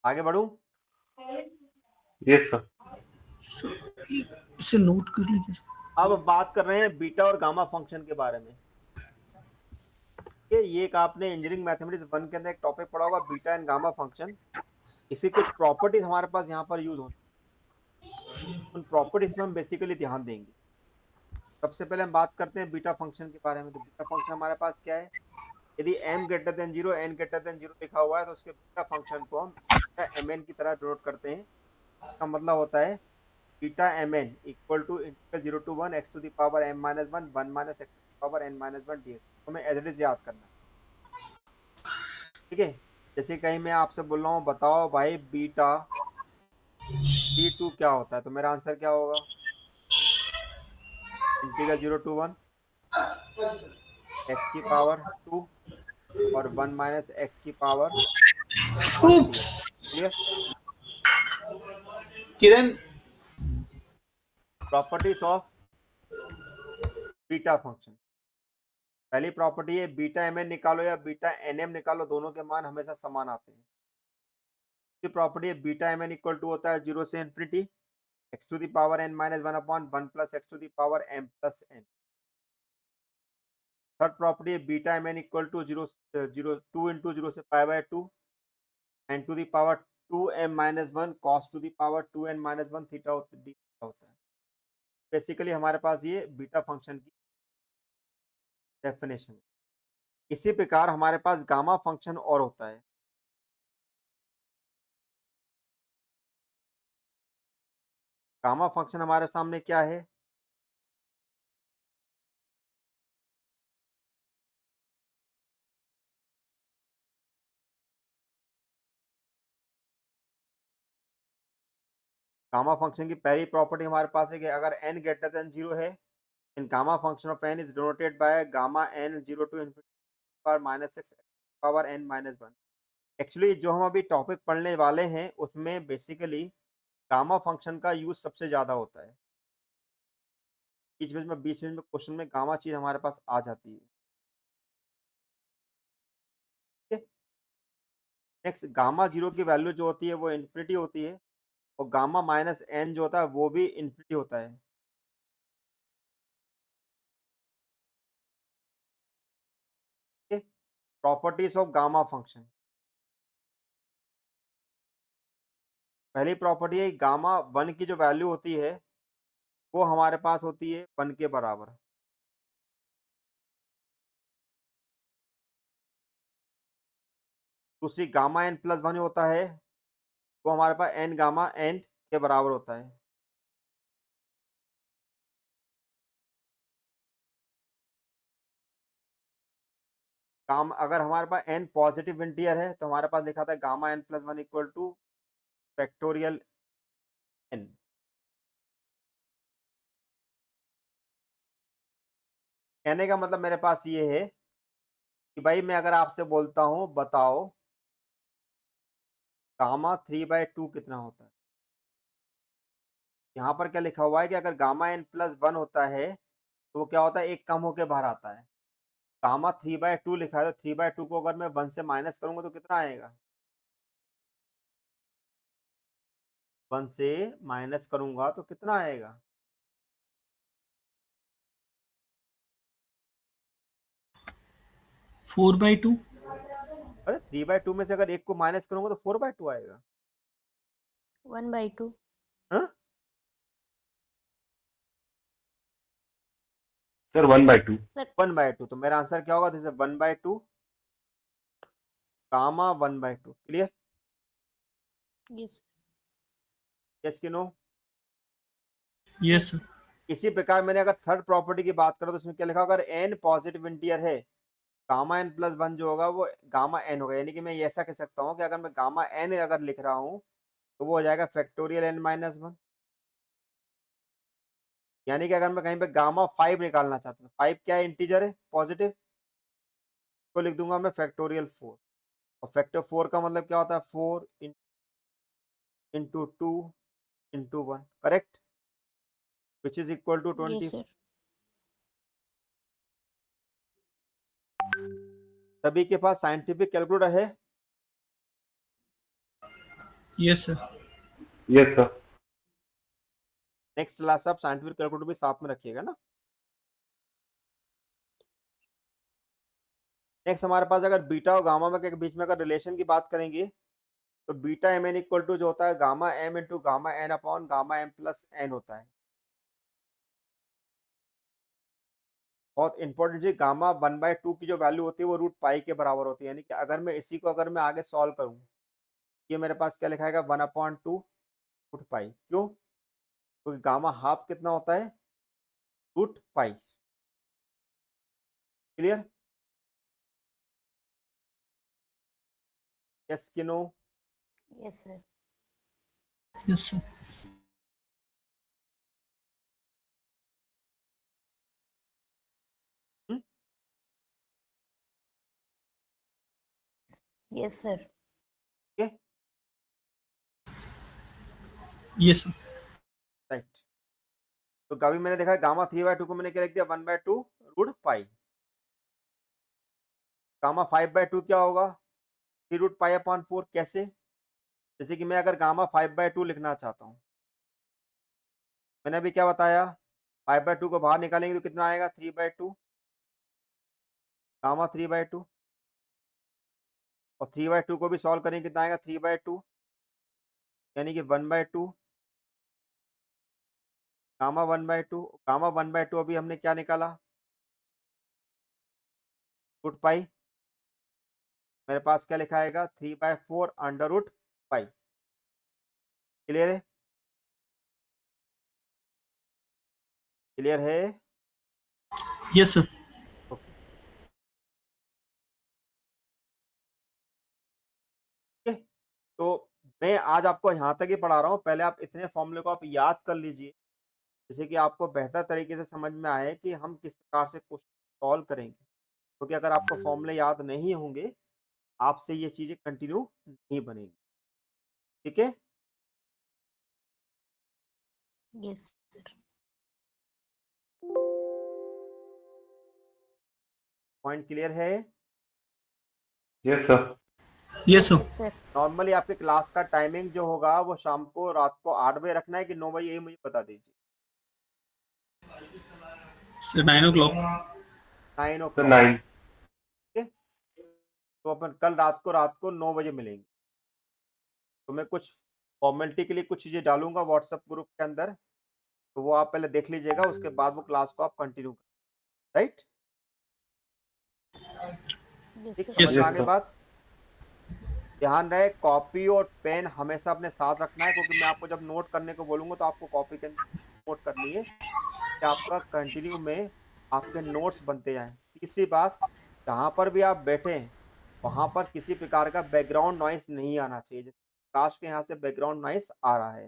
[SPEAKER 1] आगे बढ़ूं,
[SPEAKER 2] Yes, sir.
[SPEAKER 4] So, इसे नोट कर लीजिए.
[SPEAKER 1] अब बात कर रहे हैं बीटा और गामा फंक्शन के बारे में। ये एक आपने इंजीनियरिंग मैथमेटिक्स 1 के अंदर एक टॉपिक पढ़ा होगा, बीटा एंड गामा फंक्शन। इसी कुछ प्रॉपर्टीज हमारे पास यहाँ पर यूज होती, उन प्रॉपर्टीज में हम बेसिकली ध्यान देंगे। सबसे पहले हम बात करते हैं बीटा फंक्शन के बारे में। तो बीटा फंक्शन हमारे पास क्या है, यदि m greater than 0 n greater than 0 लिखा हुआ है तो उसके बीटा फंक्शन को हम बीटा mn की तरह डिनोट करते हैं। इसका मतलब होता है beta mn equal to integral 0 to 1 x to the power m minus 1 1 minus x to the power n minus 1 dx। हमें एज इट इज याद करना है, ठीक है। जैसे कहीं मैं आपसे बोल रहा हूँ बताओ भाई बीटा d2 क्या होता है, तो मेरा आंसर क्या होगा, इंटीग्रल 0 to 1 x की पावर 2 और 1 माइनस x की power 1 dx। Clear?
[SPEAKER 4] Kiran
[SPEAKER 1] properties of beta function. पहली प्रॉपर्टी है बीटा mn निकालो या बीटा nm निकालो, दोनों के मान हमेशा समान आते हैं। दूसरी प्रॉपर्टी है बीटा mn इक्वल टू होता है 0 से infinity x to the power n minus 1 upon 1 plus x to the power m plus n. Third property है beta mn equal to 2 into 0 से pi by 2 and to the power 2m minus 1 cos to the power 2n minus 1 theta होता है। Basically हमारे पास ये beta function की definition है। इसी प्रकार हमारे पास गामा फंक्शन और होता है। गामा फंक्शन हमारे सामने क्या है? गामा फंक्शन की पहली प्रॉपर्टी हमारे पास है कि अगर n ग्रेटर देन 0 है, in gamma function of n is denoted by gamma n 0 to infinity power minus 6 power n minus 1। Actually जो हम अभी टॉपिक पढ़ने वाले हैं उसमें बेसिकली गामा फंक्शन का यूज सबसे ज्यादा होता है। बीच में क्वेश्चन में गामा चीज हमारे पास आ जाती है। नेक्स्ट गामा 0 की वैल्यू जो होती है वो इन्फिनिटी होती है और गामा माइनस n जो होता है वो भी इन्फिनिटी होता है। Properties of gamma function. पहली प्रॉपर्टी है गामा 1 की जो वैल्यू होती है वो हमारे पास होती है 1 के बराबर। दूसरी गामा n प्लस 1 होता है वो हमारे पास n गामा n के बराबर होता है। अगर हमारे पास n पॉजिटिव इंटीजर है तो हमारे पास लिखा था gamma n plus 1 equal two factorial n। कहने का मतलब मेरे पास ये है कि भाई मैं अगर आपसे बोलता हूं बताओ गामा 3/2 कितना होता है। यहाँ पर क्या लिखा हुआ है कि अगर गामा n प्लस 1 होता है तो वो क्या होता है, एक कम होके बाहर आता है। गामा 3/2 लिखा है तो 3/2 को अगर मैं 1 से माइनस करूंगा तो कितना आएगा? 1 से माइनस करूंगा तो कितना आएगा?
[SPEAKER 4] 4/2।
[SPEAKER 1] अरे 3/2 में से अगर एक को माइनस करूंगा तो 4/2 आएगा।
[SPEAKER 3] 1/2
[SPEAKER 1] हाँ?
[SPEAKER 2] सर 1/2।
[SPEAKER 3] सर
[SPEAKER 1] 1/2 तो मेरा आंसर क्या होगा? This is 1/2 gamma 1/2। Clear?
[SPEAKER 3] Yes
[SPEAKER 1] yes कि नो?
[SPEAKER 4] Yes sir.
[SPEAKER 1] इसी प्रकार मैंने अगर थर्ड प्रॉपर्टी की बात करूं तो उसमें क्या लिखा होगा? अगर n पॉजिटिव इंटीजर है गामा n प्लस 1 जो होगा वो गामा n होगा। यानी कि मैं ये ऐसा कह सकता हूँ कि अगर मैं गामा n अगर लिख रहा हूँ तो वो हो जाएगा फैक्टोरियल n माइनस 1। यानी कि अगर मैं कहीं पे गामा 5 निकालना चाहता हूँ, 5 क्या है? इंटीजर है पॉजिटिव, तो लिख दूंगा मैं फैक्टोरियल 4। और फैक्टर 4 का मतलब क्या होता है? 4 into 2 into 1, correct, which is equal to 20।
[SPEAKER 3] Yes sir
[SPEAKER 1] सभी के पास साइंटिफिक कैलकुलेटर है?
[SPEAKER 4] Yes sir.
[SPEAKER 2] Yes sir.
[SPEAKER 1] Next class आप साइंटिफिक कैलकुलेटर भी साथ में रखिएगा ना। नेक्स्ट हमारे पास अगर बीटा और गामा में के बीच में अगर रिलेशन की बात करेंगे तो beta M N equal to जो होता है gamma M into gamma N upon gamma M plus N होता है। बहुत इंपॉर्टेंट चीज, गामा 1/2 की जो वैल्यू होती है वो रूट पाई के बराबर होती है। यानी कि अगर मैं इसी को अगर मैं आगे सॉल्व करूं, ये मेरे पास क्या लिखा है? 1/2 रूट पाई। क्यों? क्योंकि गामा हाफ कितना होता है? Root pi. क्लियर? यस कि no?
[SPEAKER 3] Yes sir
[SPEAKER 4] yes sir.
[SPEAKER 3] Yes sir
[SPEAKER 4] yes sir.
[SPEAKER 1] Right. तो कभी मैंने देखा गामा 3/2 को मैंने क्या लिख दिया? 1/2 रूट पाई। गामा 5/2 क्या होगा? 3 रूट पाई अपॉन 4। कैसे? जैसे कि मैं अगर गामा 5/2 लिखना चाहता हूँ मैंने अभी क्या बताया, 5/2 को बाहर निकालेंगे तो कितना आएगा, 3/2 गामा 3/2, और 3/2 को भी सॉल्व करेंगे कितना आएगा, 3/2 यानी कि 1/2 गामा 1/2। गामा 1/2 अभी हमने क्या निकाला, रूट पाई। मेरे पास क्या लिखा आएगा, 3/4 अंडर रूट पाई। क्लियर है, क्लियर है।
[SPEAKER 4] Yes sir.
[SPEAKER 1] ओके, ठीक है। तो मैं आज आपको यहाँ तक ही पढ़ा रहा हूँ, पहले आप इतने फॉर्मूले को आप याद कर लीजिए, जिससे कि आपको बेहतर तरीके से समझ में आए कि हम किस प्रकार से क्वेश्चन सॉल्व करेंगे। क्योंकि अगर आपको फॉर्मूले याद नहीं होंगे, आपसे ये चीजें कंटिन्यू नहीं बनेंगी। ठीक है,
[SPEAKER 3] यस सर।
[SPEAKER 1] पॉइंट क्लियर है।
[SPEAKER 2] Yes, sir.
[SPEAKER 4] Yes sir.
[SPEAKER 3] Yes sir.
[SPEAKER 1] Normally आपके क्लास का टाइमिंग जो होगा वो शाम को रात को 8 बजे रखना है कि 9 बजे, ये मुझे बता दीजिए।
[SPEAKER 4] Sir 9 o'clock।
[SPEAKER 1] 9
[SPEAKER 2] So
[SPEAKER 1] o'clock।
[SPEAKER 2] 9.
[SPEAKER 1] ठीक है, तो अपन कल रात को 9 बजे मिलेंगे। तो मैं कुछ फॉर्मेलिटी के लिए कुछ चीजें डालूंगा व्हाट्सएप ग्रुप के अंदर, तो वो आप पहले देख लीजिएगा, उसके बाद वो क्लास को आप कंटिन्यू करें। राइट,
[SPEAKER 3] यस
[SPEAKER 1] ठीक,
[SPEAKER 3] सर।
[SPEAKER 1] समझ में
[SPEAKER 2] Yes,
[SPEAKER 1] आगे
[SPEAKER 2] sir.
[SPEAKER 1] बात। ध्यान रहे, कॉपी और पेन हमेशा अपने साथ रखना है, क्योंकि मैं आपको जब नोट करने को बोलूंगा तो आपको कॉपी के अंदर नोट करनी है, कि आपका कंटिन्यू में आपके नोट्स बनते जाएं। तीसरी बात, जहां पर भी आप बैठे वहां पर किसी प्रकार का बैकग्राउंड नॉइस नहीं आना चाहिए। जैसे काश के यहाँ से बैकग्राउंड नॉइस आ रहा है।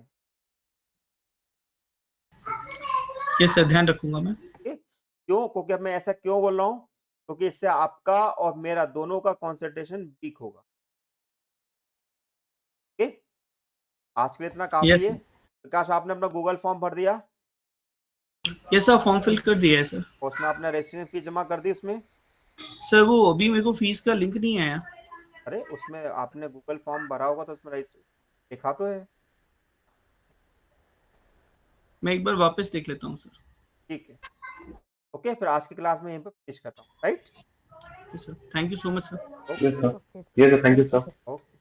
[SPEAKER 4] यस सर, ध्यान रखूंगा मैं।
[SPEAKER 1] ठीक है, क्यों, क्योंकि अब मैं ऐसा क्यों बोल रहा हूँ, क्योंकि इससे आपका और मेरा दोनों का कंसंट्रेशन वीक होगा। ठीक है, आज के लिए इतना काफी
[SPEAKER 4] यस
[SPEAKER 1] है। प्रकाश, आपने अपना गूगल फॉर्म भर दिया,
[SPEAKER 4] यस सर, फॉर्म फिल कर दिया है सर।
[SPEAKER 1] और उसमें आपने रजिस्ट्रेशन फीस जमा कर दी उसमें।
[SPEAKER 4] सर वो अभी मेरे को फीस का लिंक नहीं आया।
[SPEAKER 1] अरे उसमें आपने गूगल फॉर्म भरा होगा तो उसमें लिखा तो है।
[SPEAKER 4] मैं एक बार वापस देख लेता हूँ सर।
[SPEAKER 1] ठीक है, ओके, फिर आज की क्लास में यहीं पर फिनिश करता हूँ। Right,
[SPEAKER 4] yes sir, thank you so much sir.
[SPEAKER 1] Okay
[SPEAKER 2] Yes, sir.
[SPEAKER 3] Okay.
[SPEAKER 2] Yes, sir. Thank you,
[SPEAKER 3] thank you
[SPEAKER 2] sir.
[SPEAKER 3] Sir.
[SPEAKER 1] Okay.